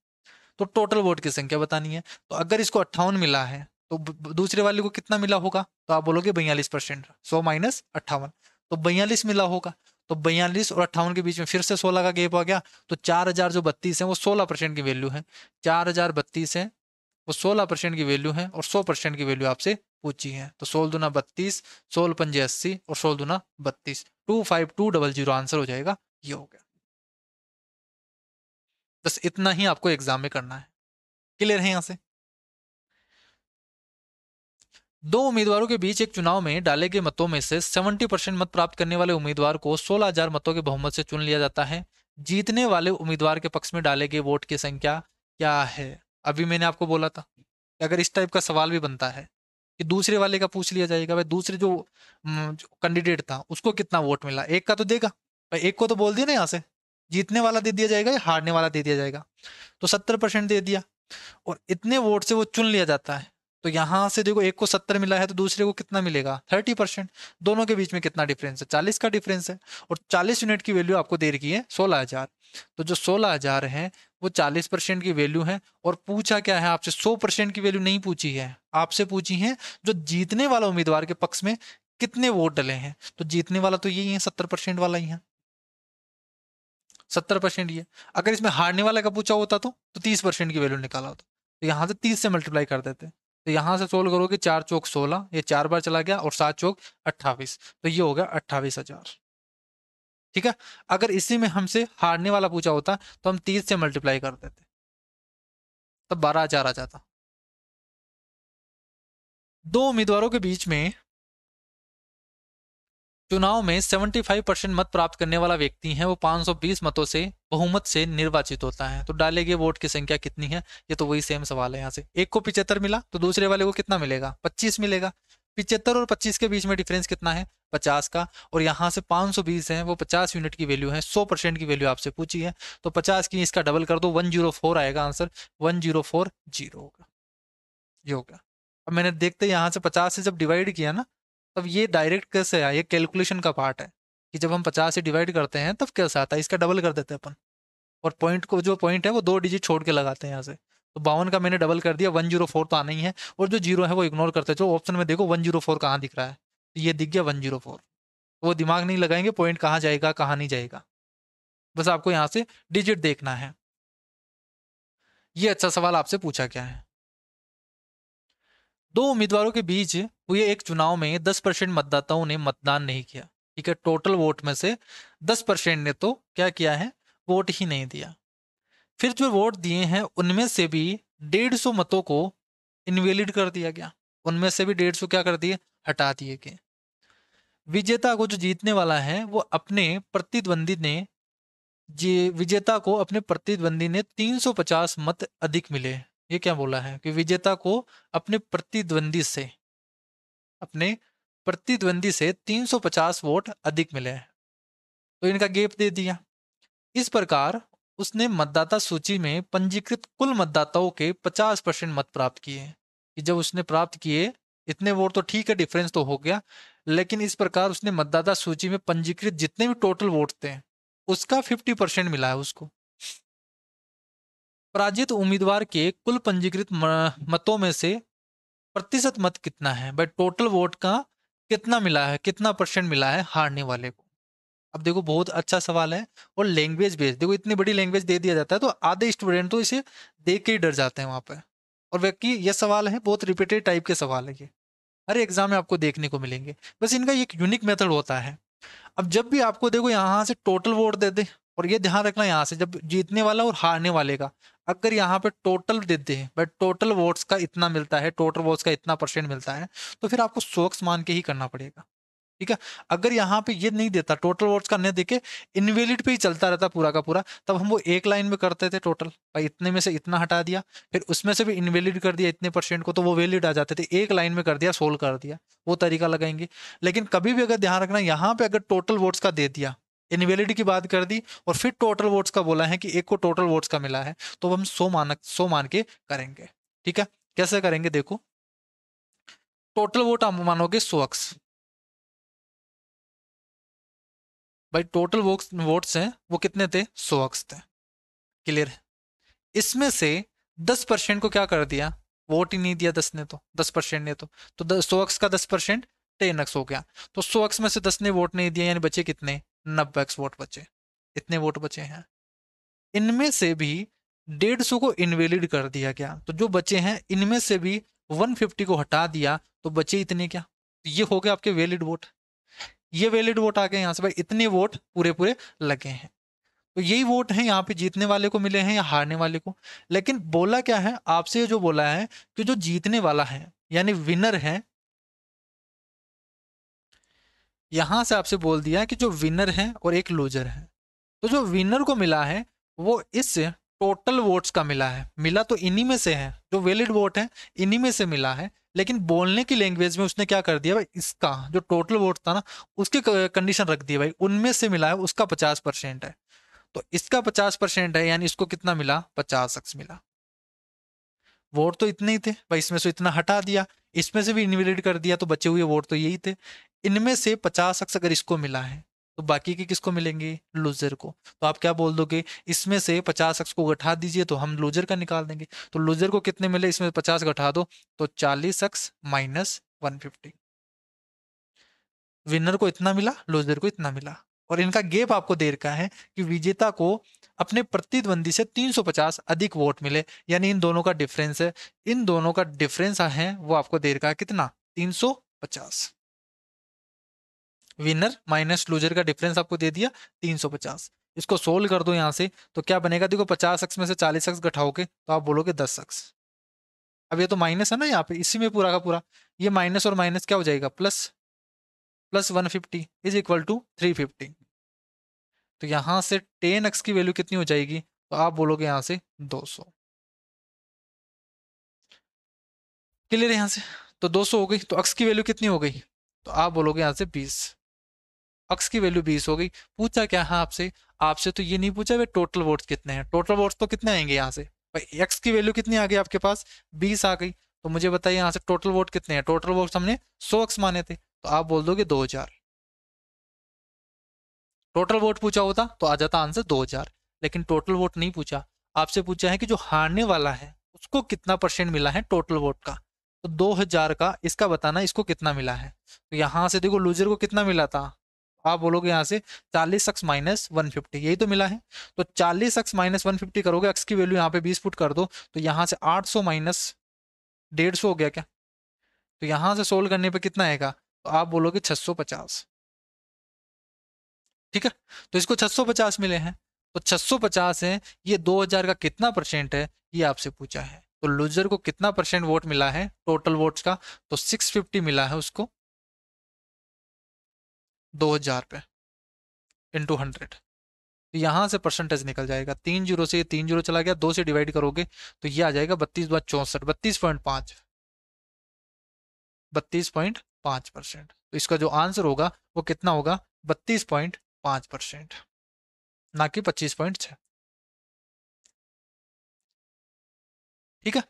तो टोटल वोट की संख्या बतानी है। तो अगर इसको 58 मिला है तो दूसरे वाले को कितना मिला होगा? तो आप बोलोगे 42%। 100 माइनस 58 तो 42 मिला होगा। तो 42 और 58 के बीच में फिर से 16 का गैप आ गया। तो 4000 जो 32 है वो 16% की वैल्यू है। 4032 है वो 16% की वैल्यू है और 100% की वैल्यू आपसे पूछी है। तो 16 दूना 32, 16 पंजे 80 और 16 दूना 32, 25200 आंसर हो जाएगा। ये हो गया। बस इतना ही आपको एग्जाम में करना है। क्लियर है यहां से? दो उम्मीदवारों के बीच एक चुनाव में डाले गए मतों में से 70% मत प्राप्त करने वाले उम्मीदवार को 16,000 मतों के बहुमत से चुन लिया जाता है। जीतने वाले उम्मीदवार के पक्ष में डाले गए वोट की संख्या क्या है? अभी मैंने आपको बोला था कि अगर इस टाइप का सवाल भी बनता है कि दूसरे वाले का पूछ लिया जाएगा, भाई दूसरे जो कैंडिडेट था उसको कितना वोट मिला, एक का तो देगा भाई, एक को तो बोल दिया ना यहाँ से जीतने वाला दे दिया जाएगा या हारने वाला दे दिया जाएगा। तो 70% दे दिया और इतने वोट से वो चुन लिया जाता है। तो यहां से देखो एक को 70 मिला है तो दूसरे को कितना मिलेगा? 30%। दोनों के बीच में कितना डिफरेंस है? 40 का डिफरेंस है। और 40 यूनिट की वैल्यू आपको दे रखी है 16,000। तो जो 16,000 है वो 40% की वैल्यू है। और पूछा क्या है आपसे? 100% की वैल्यू नहीं पूछी है, आपसे पूछी है जो जीतने वाला उम्मीदवार के पक्ष में कितने वोट डले हैं। तो जीतने वाला तो यही है, 70% वाला ही है। 70% ये। अगर इसमें हारने वाले का पूछा होता तो 30% की वैल्यू निकाला होता। तो यहां से 30 से मल्टीप्लाई कर देते। तो यहां से सोल्व करोगे 4 चौक 16, ये 4 बार चला गया और 7 चौक 28, तो ये हो गया 28,000। ठीक है, अगर इसी में हमसे हारने वाला पूछा होता तो हम 30 से मल्टीप्लाई कर देते, तब 12,000 आ जाता। दो उम्मीदवारों के बीच में चुनाव में 75% मत प्राप्त करने वाला व्यक्ति है वो 520 मतों से बहुमत से निर्वाचित होता है। तो डाले गए वोट की संख्या कितनी है? ये तो वही सेम सवाल है। यहाँ से एक को 75 मिला तो दूसरे वाले को कितना मिलेगा? 25 मिलेगा। 75 और 25 के बीच में डिफरेंस कितना है? 50 का। और यहाँ से 520 है वो 50 यूनिट की वैल्यू है, 100% की वैल्यू आपसे पूछी है। तो 50 की इसका डबल कर दो, 104 आएगा आंसर, 1040 होगा। ये होगा। अब मैंने देखते यहाँ से 50 से जब डिवाइड किया ना, तब ये डायरेक्ट कैसे आया? ये कैलकुलेशन का पार्ट है कि जब हम 50 से डिवाइड करते हैं तब कैसे आता है, इसका डबल कर देते हैं अपन। और पॉइंट को, जो पॉइंट है वो 2 डिजिट छोड़ के लगाते हैं यहाँ से। तो 52 का मैंने डबल कर दिया, 104 तो आना ही है। और जो जीरो है वो इग्नोर करते हैं। जो ऑप्शन में देखो 104 कहाँ दिख रहा है, तो ये दिख गया 104। तो वो दिमाग नहीं लगाएंगे पॉइंट कहाँ जाएगा कहाँ नहीं जाएगा, बस आपको यहाँ से डिजिट देखना है। ये अच्छा सवाल आपसे पूछा गया है। दो उम्मीदवारों के बीच हुए एक चुनाव में 10% मतदाताओं ने मतदान नहीं किया। ठीक है, टोटल वोट में से 10% ने तो क्या किया है? वोट ही नहीं दिया। फिर जो वोट दिए हैं उनमें से भी 150 मतों को इनवैलिड कर दिया गया। उनमें से भी 150 क्या कर दिए? हटा दिए गए। विजेता को, जो जीतने वाला है, वो अपने प्रतिद्वंदी ने जी विजेता को अपने प्रतिद्वंदी ने 350 मत अधिक मिले। ये क्या बोला है कि विजेता को अपने प्रतिद्वंदी से 350 वोट अधिक मिले हैं, तो इनका गैप दे दिया। इस प्रकार उसने मतदाता सूची में पंजीकृत कुल मतदाताओं के 50% मत प्राप्त किए। कि जब उसने प्राप्त किए इतने वोट तो ठीक है, डिफरेंस तो हो गया, लेकिन इस प्रकार उसने मतदाता सूची में पंजीकृत जितने भी टोटल वोट थे उसका 50% मिला है उसको। पराजित उम्मीदवार के कुल पंजीकृत मतों में से प्रतिशत मत कितना है? भाई टोटल वोट का कितना मिला है, कितना परसेंट मिला है हारने वाले को? अब देखो बहुत अच्छा सवाल है। और लैंग्वेज बेस्ड, देखो इतनी बड़ी लैंग्वेज दे दिया जाता है तो आधे स्टूडेंट तो इसे देख के ही डर जाते हैं वहां पे। और व्यक्ति, ये सवाल है बहुत रिपीटेड टाइप के सवाल है, ये हर एग्जाम में आपको देखने को मिलेंगे। बस इनका एक यूनिक मेथड होता है। अब जब भी आपको देखो यहाँ से टोटल वोट दे दे, और ये ध्यान रखना यहाँ से जब जीतने वाला और हारने वाले का अगर यहाँ पे टोटल देते हैं, बट टोटल वोट्स का इतना मिलता है, टोटल वोट्स का इतना परसेंट मिलता है, तो फिर आपको सोक्स मान के ही करना पड़ेगा ठीक है। अगर यहाँ पे ये नहीं देता, टोटल वोट्स का नहीं देके इनवैलिड पे ही चलता रहता पूरा का पूरा, तब हम वो एक लाइन में करते थे टोटल, भाई इतने में से इतना हटा दिया, फिर उसमें से भी इनवैलिड कर दिया इतने परसेंट को, तो वो वैलिड आ जाते थे। एक लाइन में कर दिया, सोल्व कर दिया, वो तरीका लगाएंगे। लेकिन कभी भी अगर ध्यान रखना, यहाँ पे अगर टोटल वोट्स का दे दिया, इनवैलिड की बात कर दी और फिर टोटल वोट्स का बोला है कि एक को टोटल वोट्स का मिला है, तो हम 100 मान के करेंगे। ठीक है, कैसे करेंगे देखो। टोटल वोट आप मानोगे 100x, भाई टोटल वोट्स हैं वो कितने थे, 100x थे। क्लियर है। इसमें से 10% को क्या कर दिया, वोट ही नहीं दिया 10 ने, तो 10% ने तो 100x का 10% 10x हो गया। तो 100x में से 10 ने वोट नहीं दिया, यानी बचे कितने, 90x वोट बचे। इतने वोट बचे हैं। इनमें से भी 150 को इनवैलिड कर दिया गया, तो जो बचे हैं इनमें से भी 150 को हटा दिया, तो बचे इतने क्या, ये हो गए आपके वैलिड वोट। ये वैलिड वोट आ गए यहाँ से, भाई इतने वोट पूरे पूरे लगे हैं। तो यही वोट है यहाँ पे जीतने वाले को मिले हैं या हारने वाले को। लेकिन बोला क्या है आपसे, जो बोला है कि जो जीतने वाला है यानी विनर है, यहां से आपसे बोल दिया कि जो विनर है और एक लूजर है। तो जो विनर को मिला है वो इस टोटल वोट्स का मिला है, मिला तो इन्हीं में से है, जो वैलिड वोट है इन्हीं में से मिला है। लेकिन बोलने की लैंग्वेज में उसने क्या कर दिया भाई, इसका जो टोटल वोट था ना उसकी कंडीशन रख दी भाई, उनमें से मिला है उसका 50% है। तो इसका 50% है, यानी इसको कितना मिला, 50x मिला। वोट तो इतने ही थे भाई, इसमें से इतना हटा दिया, इसमें से भी इनवैलिड कर दिया, तो बचे हुए वोट तो यही थे। इनमें से 50x अगर इसको मिला है, तो बाकी के किसको मिलेंगे, लूजर को। तो आप क्या बोल दोगे, इसमें से 50x को घटा दीजिए तो हम लूजर का निकाल देंगे। तो लूजर को कितने मिले, इसमें 50 घटा दो तो 40x माइनस 150। विनर को इतना मिला, लूजर को इतना मिला। और इनका गेप आपको दे रखा है कि विजेता को अपने प्रतिद्वंदी से 350 अधिक वोट मिले, यानी इन दोनों का डिफरेंस है। इन दोनों का डिफरेंस है वो आपको दे रखा है कितना, 350। विनर माइनस लूजर का डिफरेंस आपको दे दिया 350। इसको सोल्व कर दो यहां से, तो क्या बनेगा देखो, 50x में से 40x घटाओगे तो आप बोलोगे 10x। अब ये तो माइनस है ना यहाँ पे, इसी में पूरा का पूरा, ये माइनस और माइनस क्या हो जाएगा, plus. Plus 150 is equal to 350। तो यहां से 10x की वैल्यू कितनी हो जाएगी, तो आप बोलोगे यहां से 200। क्लियर है यहां से। तो 200 हो गई, तो x की वैल्यू कितनी हो गई, तो आप बोलोगे यहां से 20। x की वैल्यू 20 हो गई। पूछा क्या है आपसे, आपसे तो ये नहीं पूछा भाई टोटल वोट्स कितने हैं, टोटल वोट्स तो कितने आएंगे यहाँ से, भाई x की वैल्यू कितनी आ गई आपके पास, 20 आ गई। तो मुझे बताइए यहाँ से टोटल वोट कितने हैं, टोटल वोट्स हमने 100x माने थे, तो आप बोल दोगे 2000। टोटल वोट पूछा होता तो आ जाता आंसर 2000। लेकिन टोटल वोट नहीं पूछा, आपसे पूछा है कि जो हारने वाला है उसको कितना परसेंट मिला है टोटल वोट का। तो 2000 का इसका बताना इसको कितना मिला है। तो यहां से देखो लूजर को कितना मिला था, आप बोलोगे यहां से 40x माइनस 150, यही तो मिला है। तो 40x माइनस 150 करोगे, x की वैल्यू यहाँ पे 20 पुट कर दो, तो यहाँ से 800 माइनस 150 हो गया क्या। तो यहां से सोल्व करने पे कितना आएगा, तो आप बोलोगे 650। ठीक है। तो इसको 650 मिले हैं, तो 650 है, ये 2000 का कितना परसेंट है ये आपसे पूछा है। तो लूजर को कितना परसेंट वोट मिला है टोटल वोट्स का, तो 650 मिला है उसको 2000 पे इंटू 100। तो यहां से परसेंटेज निकल जाएगा, 3 जीरो से ये 3 जीरो चला गया, 2 से डिवाइड करोगे तो ये आ जाएगा 32/64, 32.5, 32.5%। तो इसका जो आंसर होगा वो कितना होगा, 32.5%, ना कि 25.6। ठीक है।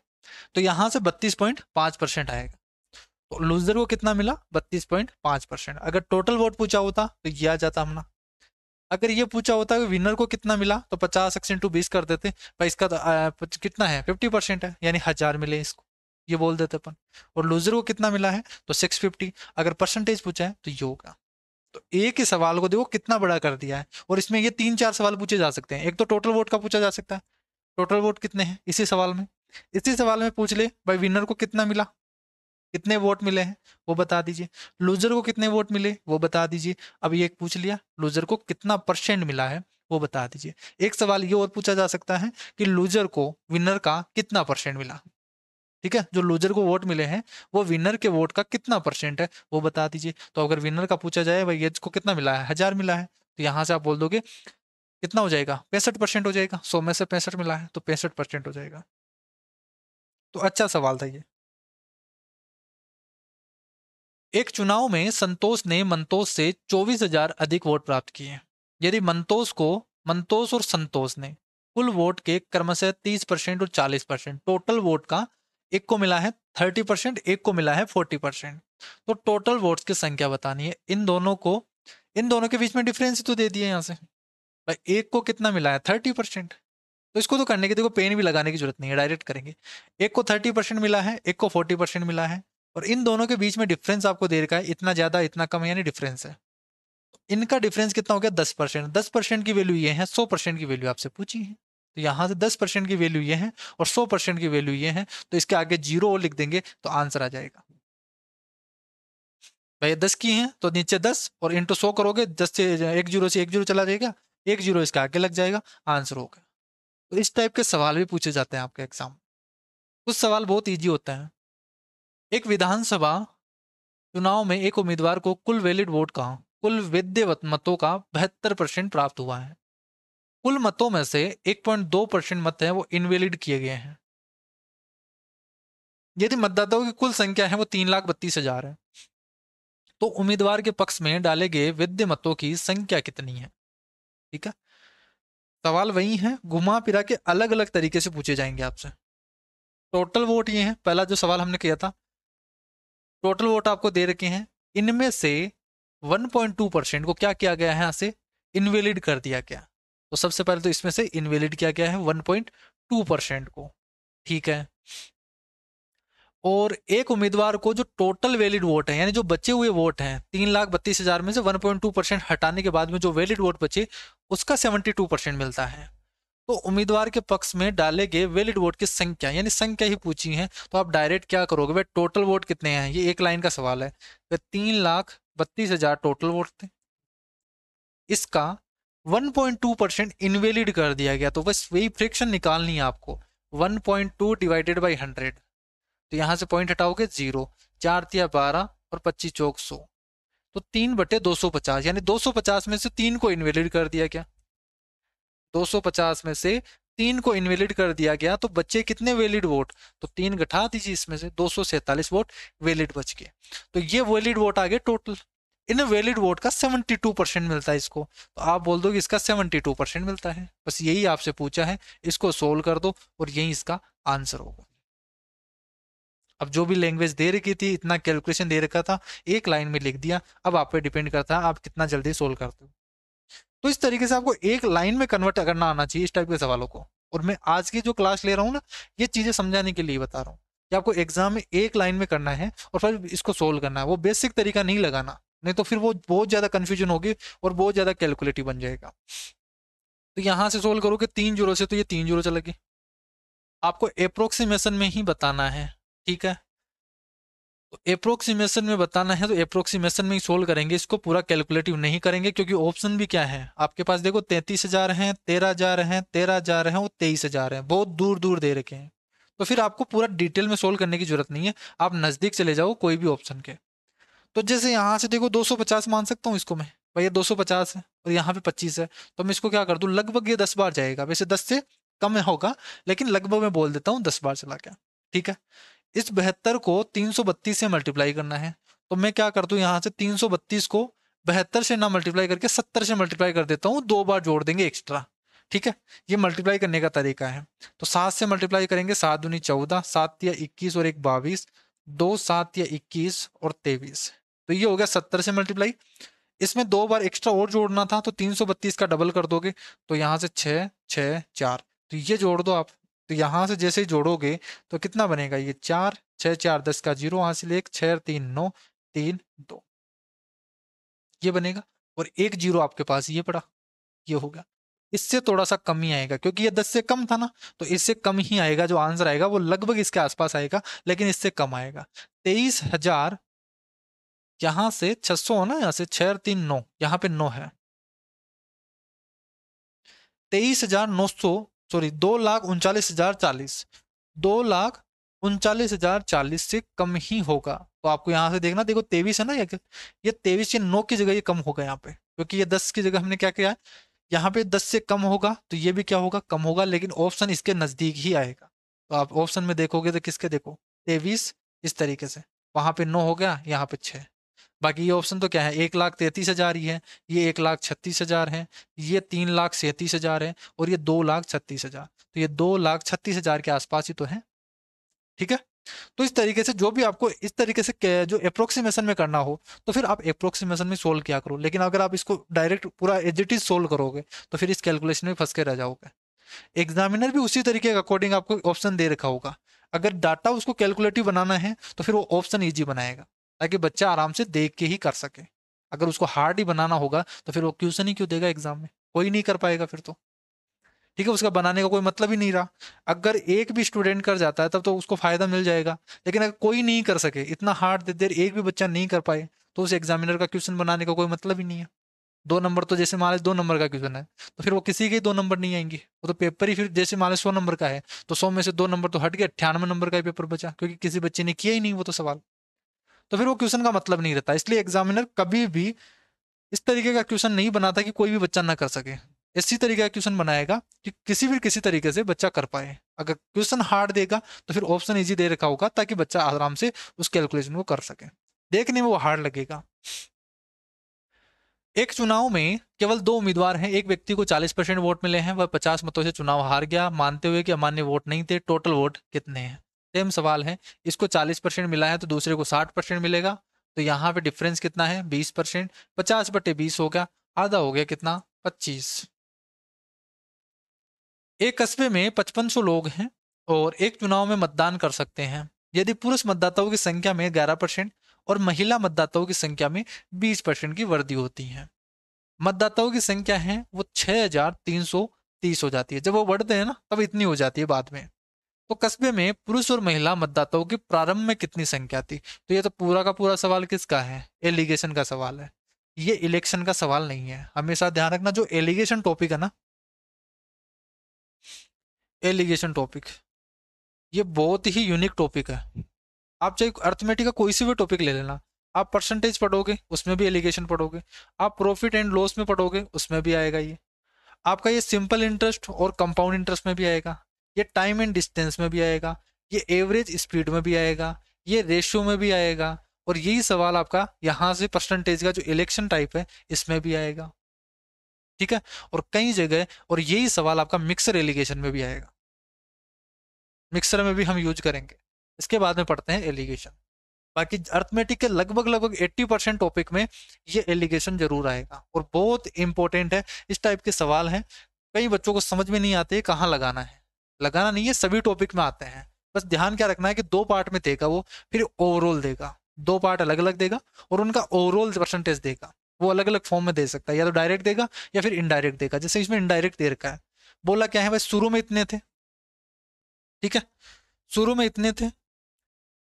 तो यहां से 32.5% आएगा। तो लूजर को कितना मिला, 32.5%। अगर टोटल वोट पूछा होता तो ये आ जाता हमने। अगर ये पूछा होता कि विनर को कितना मिला, तो 50x इंटू 20 कर देते भाई, इसका तो कितना है 50% है, यानी 1000 मिले इसको, ये बोल देते अपन। और लूजर को कितना मिला है, तो 650। अगर परसेंटेज पूछा है तो ये होगा। तो एक ही सवाल को देखो कितना बड़ा कर दिया है, और इसमें ये 3-4 सवाल पूछे जा सकते हैं। एक तो टोटल वोट का पूछा जा सकता है, टोटल वोट कितने हैं इसी सवाल में। इसी सवाल में पूछ ले भाई विनर को कितना मिला, कितने वोट मिले हैं वो बता दीजिए, लूजर को कितने वोट मिले वो बता दीजिए। अब ये पूछ लिया लूजर को कितना परसेंट मिला है वो बता दीजिए। एक सवाल ये और पूछा जा सकता है कि लूजर को विनर का कितना परसेंट मिला। ठीक है, जो लूजर को वोट मिले हैं वो विनर के वोट का कितना परसेंट है वो बता दीजिए। तो अगर विनर का पूछा जाए भाई इसको कितना मिला है, 1000 मिला है, तो यहाँ से आप बोल दोगे कितना हो जाएगा, 65% हो जाएगा, 100 में से 65 मिला है तो 65% हो जाएगा। तो अच्छा सवाल था ये। एक चुनाव में संतोष ने मंतोष से 24,000 अधिक वोट प्राप्त किए। यदि मंतोष और संतोष ने कुल वोट के क्रमशः 30% और 40%, टोटल वोट का एक को मिला है 30%, एक को मिला है 40%, तो टोटल वोट्स की संख्या बतानी है। इन दोनों के बीच में डिफरेंस ही तो दे दिए यहाँ से भाई, एक को कितना मिला है 30%, तो इसको तो करने की देखो पेन भी लगाने की जरूरत नहीं है, डायरेक्ट करेंगे। एक को 30% मिला है, एक को 40% मिला है, और इन दोनों के बीच में डिफरेंस आपको दे रखा है इतना ज्यादा इतना कम, यानी डिफरेंस है। इनका डिफरेंस कितना हो गया 10%। 10% की वैल्यू ये है, 100% की वैल्यू आपसे पूछी है, तो यहां से 10% की वैल्यू ये है और 100% की वैल्यू ये है, तो इसके आगे जीरो और लिख देंगे तो आंसर आ जाएगा। भाई 10 की है तो नीचे 10 और इंटू 100 करोगे, 10 से एक जीरो से एक जीरो चला जाएगा, एक जीरो इसके आगे लग जाएगा, आंसर हो गया। तो इस टाइप के सवाल भी पूछे जाते हैं आपके एग्जाम। कुछ सवाल बहुत इजी होते हैं। एक विधानसभा चुनाव में एक उम्मीदवार को कुल वैध मतों का 72% प्राप्त हुआ है। कुल मतों में से 1.2% मत है वो इनवैलिड किए गए हैं। यदि मतदाताओं की कुल संख्या है वो 3,32,000 है, तो उम्मीदवार के पक्ष में डाले गए वैध मतों की संख्या कितनी है। ठीक है, सवाल वही है, घुमा फिरा के अलग अलग तरीके से पूछे जाएंगे आपसे। टोटल वोट ये है, पहला जो सवाल हमने किया था, टोटल वोट आपको दे रखे हैं, इनमें से 1.2% को क्या किया गया है, यहाँ से इनवैलिड कर दिया गया। तो सबसे पहले तो इसमें से इनवैलिड किया गया है 1.2% को। ठीक है, और एक उम्मीदवार को जो टोटल वैलिड वोट है, यानी जो बचे हुए वोट हैं 3,32,000 में से 1.2% हटाने के बाद में जो वैलिड वोट बचे उसका 72% मिलता है। तो उम्मीदवार के पक्ष में डाले गए वैलिड वोट की संख्या, यानी संख्या ही पूछी है, तो आप डायरेक्ट क्या करोगे भाई, टोटल वोट कितने हैं, ये एक लाइन का सवाल है, तो 3,32,000 टोटल वोट थे, इसका 1.2% इनवैलिड कर दिया गया, तो बस वही फ्रैक्शन निकालनी है आपको, 1.2 डिवाइडेड बाई 100, तो यहां से पॉइंट हटाओगे 0, 4×3 = 12 और 25×4 100, तो 3/250, यानी 250 में से 3 को इनवैलिड कर दिया गया, 250 में से 3 को इनवैलिड कर दिया गया, तो बच्चे कितने वैलिड वोट, तो 3 घटा दीजिए इसमें से, 247 वोट वैलिड बच गए। तो ये वैलिड वोट आ गए टोटल, इन वैलिड वोट का 72% मिलता है इसको, तो आप बोल दो कि इसका 72% मिलता है, बस यही आपसे पूछा है, इसको सोल्व कर दो और यही इसका आंसर होगा। अब जो भी लैंग्वेज दे रखी थी, इतना कैलकुलेशन दे रखा था, एक लाइन में लिख दिया, अब आप पे डिपेंड करता है आप कितना जल्दी सोल्व करते हो। तो इस तरीके से आपको एक लाइन में कन्वर्ट करना आना चाहिए इस टाइप के सवालों को, और मैं आज की जो क्लास ले रहा हूँ ना, ये चीजें समझाने के लिए बता रहा हूँ कि आपको एग्जाम में एक लाइन में करना है और फिर इसको सोल्व करना है, वो बेसिक तरीका नहीं लगाना, नहीं तो फिर वो बहुत ज्यादा कंफ्यूजन होगी और बहुत ज्यादा कैलकुलेटिव बन जाएगा। तो यहां से सोल्व करोगे 3 जीरो से, तो ये 3 जीरो चला गया, आपको अप्रोक्सीमेशन में ही बताना है। ठीक है, तो अप्रोक्सीमेशन में बताना है तो अप्रोक्सीमेशन में ही सोल्व करेंगे, इसको पूरा कैलकुलेटिव नहीं करेंगे, क्योंकि ऑप्शन भी क्या है आपके पास, देखो 33,000 हैं, 13,000 हैं, 13,000 हैं और 23,000 हैं, बहुत दूर दूर दे रखे हैं, तो फिर आपको पूरा डिटेल में सोल्व करने की जरूरत नहीं है, आप नजदीक चले जाओ कोई भी ऑप्शन के। तो जैसे यहाँ से देखो 250 मान सकता हूँ इसको मैं, भाई ये 250 है और यहाँ पे 25 है, तो मैं इसको क्या कर दूं, लगभग ये 10 बार जाएगा, वैसे 10 से कम होगा, लेकिन लगभग मैं बोल देता हूँ 10 बार चला गया। ठीक है, इस 72 को 332 से मल्टीप्लाई करना है, तो मैं क्या करता हूँ, यहाँ से 332 को 72 से ना मल्टीप्लाई करके 70 से मल्टीप्लाई कर देता हूँ, 2 बार जोड़ देंगे एक्स्ट्रा। ठीक है, ये मल्टीप्लाई करने का तरीका है। तो 7 से मल्टीप्लाई करेंगे, 7 दूनी 14, 7×3 = 21 और 1 22, 2 7×3 = 21 और 23, तो ये हो गया 70 से मल्टीप्लाई। इसमें 2 बार एक्स्ट्रा और जोड़ना था, तो 332 का डबल कर दोगे, तो यहाँ से 6 6 4, तो ये जोड़ दो आप, तो यहाँ से जैसे ही जोड़ोगे तो कितना बनेगा, ये 4 6 4 10 का 0 हासिल 1 6 3 9 3 2, ये बनेगा, और एक जीरो आपके पास ये पड़ा, ये होगा। इससे थोड़ा सा कम ही आएगा क्योंकि ये 10 से कम था ना, तो इससे कम ही आएगा, जो आंसर आएगा वो लगभग इसके आसपास आएगा, लेकिन इससे कम आएगा। 23,000, यहाँ से 600 हो ना, यहाँ से 6 3 9, यहाँ पे 9 है, 23,900, सॉरी 2,39,040, 2,39,040 39,040 से कम ही होगा। तो आपको यहाँ से देखना, देखो 23 है ना, ये 23 या 9 की जगह ये कम होगा यहाँ पे, क्योंकि ये 10 की जगह हमने क्या किया है, यहाँ पे 10 से कम होगा तो ये भी क्या होगा, कम होगा, लेकिन ऑप्शन इसके नजदीक ही आएगा। तो आप ऑप्शन में देखोगे तो किसके, देखो 23 इस तरीके से, वहां पे 9 हो गया, यहाँ पे 6। बाकी ये ऑप्शन तो क्या है, 1,33,000 ही है, ये 1,36,000 है, ये 3,37,000 है, और ये 2,36,000। तो ये 2,36,000 के आसपास ही तो है। ठीक है। तो इस तरीके से जो भी आपको इस तरीके से जो अप्रोक्सीमेशन में करना हो, तो फिर आप अप्रोक्सीमेशन में सोल्व किया करो। लेकिन अगर आप इसको डायरेक्ट पूरा एज इट इज सोल्व करोगे तो फिर इस कैलकुलेशन में फंस के रह जाओगे। एग्जामिनर भी उसी तरीके के अकॉर्डिंग आपको ऑप्शन दे रखा होगा। अगर डाटा उसको कैलकुलेटिव बनाना है तो फिर वो ऑप्शन ईजी बनाएगा, ताकि बच्चा आराम से देख के ही कर सके। अगर उसको हार्ड ही बनाना होगा तो फिर वो क्वेश्चन ही क्यों देगा एग्जाम में, कोई नहीं कर पाएगा फिर तो। ठीक है, उसका बनाने का कोई मतलब ही नहीं रहा। अगर एक भी स्टूडेंट कर जाता है तब तो उसको फायदा मिल जाएगा, लेकिन अगर कोई नहीं कर सके, इतना हार्ड दे देर एक भी बच्चा नहीं कर पाए, तो उस एग्जामिनर का क्वेश्चन बनाने का कोई मतलब ही नहीं है। 2 नंबर तो जैसे मान लो 2 नंबर का क्वेश्चन है, तो फिर वो किसी के 2 नंबर नहीं आएंगे, वो तो पेपर ही फिर जैसे मान लो 100 नंबर का है, तो 100 में से 2 नंबर तो हट गए, 98 नंबर का ही पेपर बचा, क्योंकि किसी बच्चे ने किया ही नहीं वो तो सवाल। तो फिर वो क्वेश्चन का मतलब नहीं रहता। इसलिए एग्जामिनर कभी भी इस तरीके का क्वेश्चन नहीं बनाता कि कोई भी बच्चा ना कर सके। इसी तरीके का क्वेश्चन बनाएगा कि किसी तरीके से बच्चा कर पाए। अगर क्वेश्चन हार्ड देगा तो फिर ऑप्शन इजी दे रखा होगा, ताकि बच्चा आराम से उस कैलकुलेशन को कर सके। देखने में वो हार्ड लगेगा। एक चुनाव में केवल 2 उम्मीदवार हैं, एक व्यक्ति को 40% वोट मिले हैं, वह 50 मतों से चुनाव हार गया, मानते हुए कि अमान्य वोट नहीं थे, टोटल वोट कितने हैं। सेम सवाल है, इसको 40% मिला है तो दूसरे को 60% मिलेगा। तो यहाँ पे डिफरेंस कितना है, 20%। 50/20 हो गया, आधा हो गया कितना, 25। एक कस्बे में 5500 लोग हैं और एक चुनाव में मतदान कर सकते हैं। यदि पुरुष मतदाताओं की संख्या में 11% और महिला मतदाताओं की संख्या में 20% की वृद्धि होती है। मतदाताओं की संख्या है वो 6,330 हो जाती है। जब वो बढ़ते हैं ना तब इतनी हो जाती है बाद में। तो कस्बे में पुरुष और महिला मतदाताओं की प्रारंभ में कितनी संख्या थी। तो ये तो पूरा का पूरा सवाल किसका है, एलिगेशन का सवाल है। ये इलेक्शन का सवाल नहीं है। हमेशा ध्यान रखना, जो एलिगेशन टॉपिक है ना, एलिगेशन टॉपिक, ये बहुत ही यूनिक टॉपिक है। आप चाहे अर्थमेटिक का कोई सी भी टॉपिक ले लेना, आप परसेंटेज पढ़ोगे उसमें भी एलिगेशन पढ़ोगे, आप प्रॉफिट एंड लॉस में पढ़ोगे उसमें भी आएगा ये, आपका ये सिंपल इंटरेस्ट और कंपाउंड इंटरेस्ट में भी आएगा, ये टाइम एंड डिस्टेंस में भी आएगा, ये एवरेज स्पीड में भी आएगा, ये रेशियो में भी आएगा, और यही सवाल आपका यहाँ से परसेंटेज का जो इलेक्शन टाइप है इसमें भी आएगा। ठीक है, और कई जगह, और यही सवाल आपका मिक्सर एलिगेशन में भी आएगा। मिक्सर में भी हम यूज करेंगे। इसके बाद में पढ़ते हैं एलिगेशन। बाकी अर्थमेटिक के लगभग लगभग 80% टॉपिक में ये एलिगेशन जरूर आएगा और बहुत इंपॉर्टेंट है। इस टाइप के सवाल हैं, कई बच्चों को समझ में नहीं आते कहाँ लगाना है। लगाना नहीं है, सभी टॉपिक में आते हैं। बस ध्यान क्या रखना है कि 2 पार्ट में देगा वो, फिर ओवरऑल देगा। 2 पार्ट अलग अलग देगा और उनका ओवरऑल परसेंटेज देगा। वो अलग अलग फॉर्म में दे सकता है, या तो डायरेक्ट देगा या फिर इनडायरेक्ट देगा। जैसे इसमें इनडायरेक्ट दे रखा है, बोला क्या है भाई, शुरू में इतने थे। ठीक है, शुरू में इतने थे,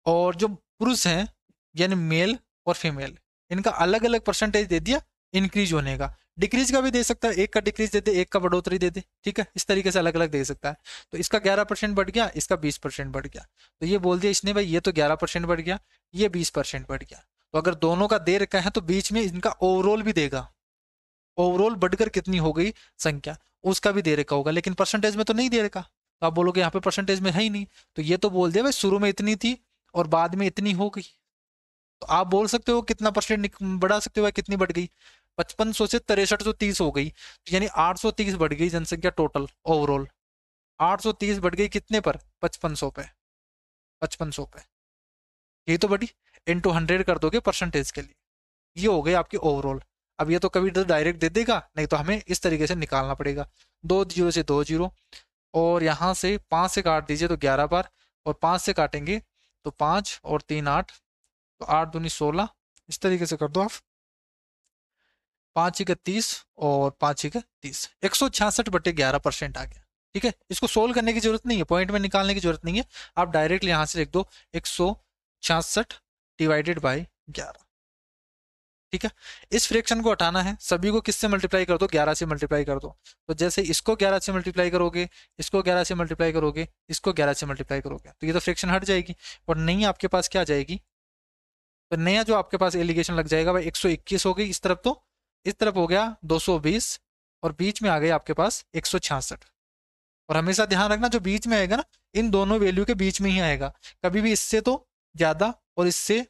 और जो पुरुष हैं यानी मेल और फीमेल, इनका अलग अलग परसेंटेज दे दिया इंक्रीज होने का। डिक्रीज का भी दे सकता है, एक का डिक्रीज दे दे, एक का बढ़ोतरी दे दे। ठीक है, इस तरीके से अलग अलग दे सकता है। तो इसका 11% बढ़ गया, इसका 20% बढ़ गया, तो ये बोल दिया इसने भाई ये तो 11% बढ़ गया, ये 20% बढ़ गया। तो अगर दोनों का दे रखा है तो बीच में इनका ओवरऑल भी देगा, ओवरऑल बढ़कर कितनी हो गई संख्या, उसका भी दे रखा होगा, लेकिन परसेंटेज में तो नहीं दे रखा। तो आप बोलोगे यहाँ पे परसेंटेज में है ही नहीं, तो ये तो बोल दिया भाई शुरू में इतनी थी और बाद में इतनी हो गई। तो आप बोल सकते हो कितना परसेंट बढ़ा सकते हो, कितनी बढ़ गई, 5500 से 6330 हो गई, तो यानी 830 बढ़ गई जनसंख्या टोटल ओवरऑल। 830 बढ़ गई कितने पर, 5500 पे, 5500 पे। ये तो बढ़ी, इंटू 100 कर दोगे परसेंटेज के लिए, ये हो गई आपकी ओवरऑल। अब ये तो कभी डायरेक्ट दे देगा, नहीं तो हमें इस तरीके से निकालना पड़ेगा। 2 जीरो से 2 जीरो, और यहाँ से 5 से काट दीजिए तो 11 बार, और 5 से काटेंगे तो 5 और 3 8, तो 8 दूनी 16, इस तरीके से कर दो आप। 5 ही 30 और 5 ही 30, 166/11% आ गया। ठीक है, इसको सोल्व करने की जरूरत नहीं है, पॉइंट में निकालने की जरूरत नहीं है, आप डायरेक्टली यहाँ से लिख दो 166 डिवाइडेड बाई 11। ठीक है। इस फ्रैक्शन को हटाना है, सभी को किससे मल्टीप्लाई कर दो, 11 से मल्टीप्लाई कर दो। तो जैसे इसको 11 से मल्टीप्लाई करोगे, इसको 11 से मल्टीप्लाई करोगे, इसको 11 से मल्टीप्लाई करोगे, तो ये तो फ्रैक्शन हट जाएगी। और नई आपके पास क्या आ जाएगी, तो नया जो आपके पास एलिगेशन लग जाएगा भाई 121 हो गई इस तरफ, तो इस तरफ हो गया 220, और बीच में आ गए आपके पास 166। और हमेशा ध्यान रखना जो बीच में आएगा ना, इन दोनों वैल्यू के बीच में ही आएगा, कभी भी इससे तो ज्यादा और इससे,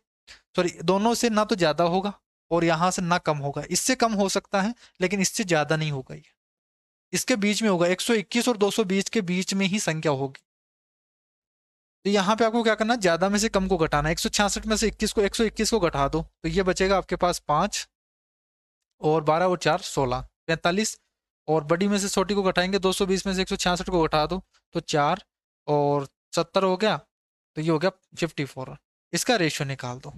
सॉरी दोनों से ना तो ज्यादा होगा और यहां से ना कम होगा, इससे कम हो सकता है लेकिन इससे ज्यादा नहीं होगा, ये इसके बीच में होगा, 121 और 220 के बीच में ही संख्या होगी। तो यहाँ पे आपको क्या करना है, ज्यादा में से कम को घटाना है, 166 में से 21 को 121 को घटा दो, तो ये बचेगा आपके पास 5, और 12 और 4 16, 45, और बड़ी में से छोटी को घटाएंगे, 220 में से 166 को घटा दो तो 4 और 70 हो गया, तो ये हो गया 54। इसका रेशियो निकाल दो,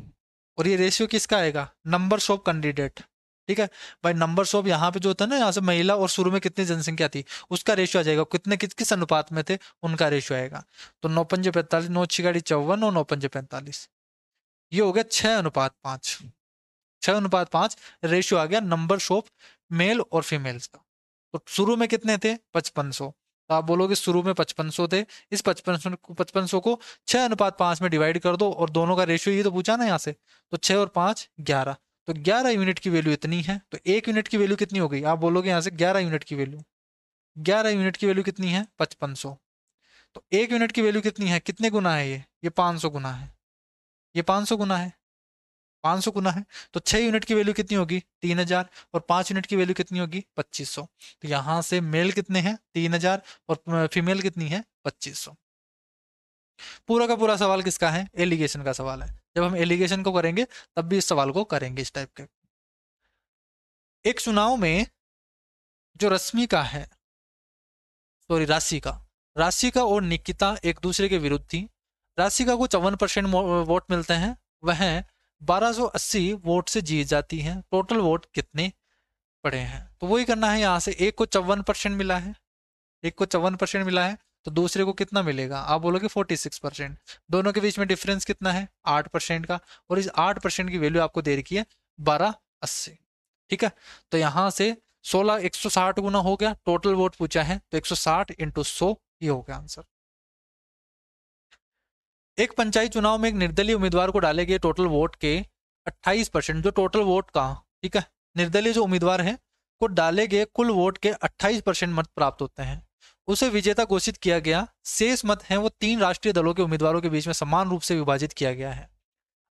और ये रेशियो किसका आएगा, नंबर्स ऑफ कैंडिडेट। ठीक है भाई, नंबर्स ऑफ यहाँ पे जो होता है ना, यहाँ से महिला और शुरू में कितनी जनसंख्या थी उसका रेशियो आ जाएगा, कितने किस अनुपात में थे उनका रेशियो आएगा। तो 9 पंजे 45, 9 छिगाड़ी 54 और 9 पंजे 45, ये हो गया 6:5, 6:5 रेशियो आ गया नंबर ऑफ मेल और फीमेल्स का। तो शुरू में कितने थे 5500, तो आप बोलोगे शुरू में 5500 थे, इस 5500 को 6:5 में डिवाइड कर दो, और दोनों का रेशियो ये तो पूछा ना यहाँ से, तो 6 और 5 11, तो 11 यूनिट की वैल्यू इतनी है। तो 1 यूनिट की वैल्यू कितनी हो गई, आप बोलोगे यहाँ से 11 यूनिट की वैल्यू, 11 यूनिट की वैल्यू कितनी है 5500। तो 1 यूनिट की वैल्यू कितनी है, कितने गुना है ये 500 गुना है, ये 500 गुना है, 500 गुना है। तो 6 यूनिट की वैल्यू कितनी होगी 3000, और 5 यूनिट की वैल्यू कितनी होगी 2500। तो यहां से मेल कितने हैं 3000, और फीमेल कितनी है 2500। पूरा का पूरा सवाल किसका है, एलिगेशन का सवाल है। जब हम एलिगेशन को करेंगे तब भी इस सवाल को करेंगे इस टाइप के। एक चुनाव में जो रश्मि का है, सॉरी राशि का और निकिता एक दूसरे के विरुद्ध थी। राशि को 54% वोट मिलते हैं, वह 1280 वोट से जीत जाती है। टोटल वोट कितने पड़े हैं, तो वही करना है। यहाँ से एक को 54% मिला है, एक को 54% मिला है, तो दूसरे को कितना मिलेगा, आप बोलोगे 46%। दोनों के बीच में डिफरेंस कितना है 8% का, और इस 8% की वैल्यू आपको दे रखी है 1280। ठीक है, तो यहाँ से 16 160 गुना हो गया, टोटल वोट पूछा है तो 160 इंटू 100 ये हो गया आंसर। एक पंचायत चुनाव में एक निर्दलीय उम्मीदवार को डाले गए टोटल वोट के 28%, जो टोटल वोट का, ठीक है, निर्दलीय जो उम्मीदवार है को डाले गए कुल वोट के 28% मत प्राप्त होते हैं, उसे विजेता घोषित किया गया। शेष मत हैं वो 3 राष्ट्रीय दलों के उम्मीदवारों के बीच में समान रूप से विभाजित किया गया है।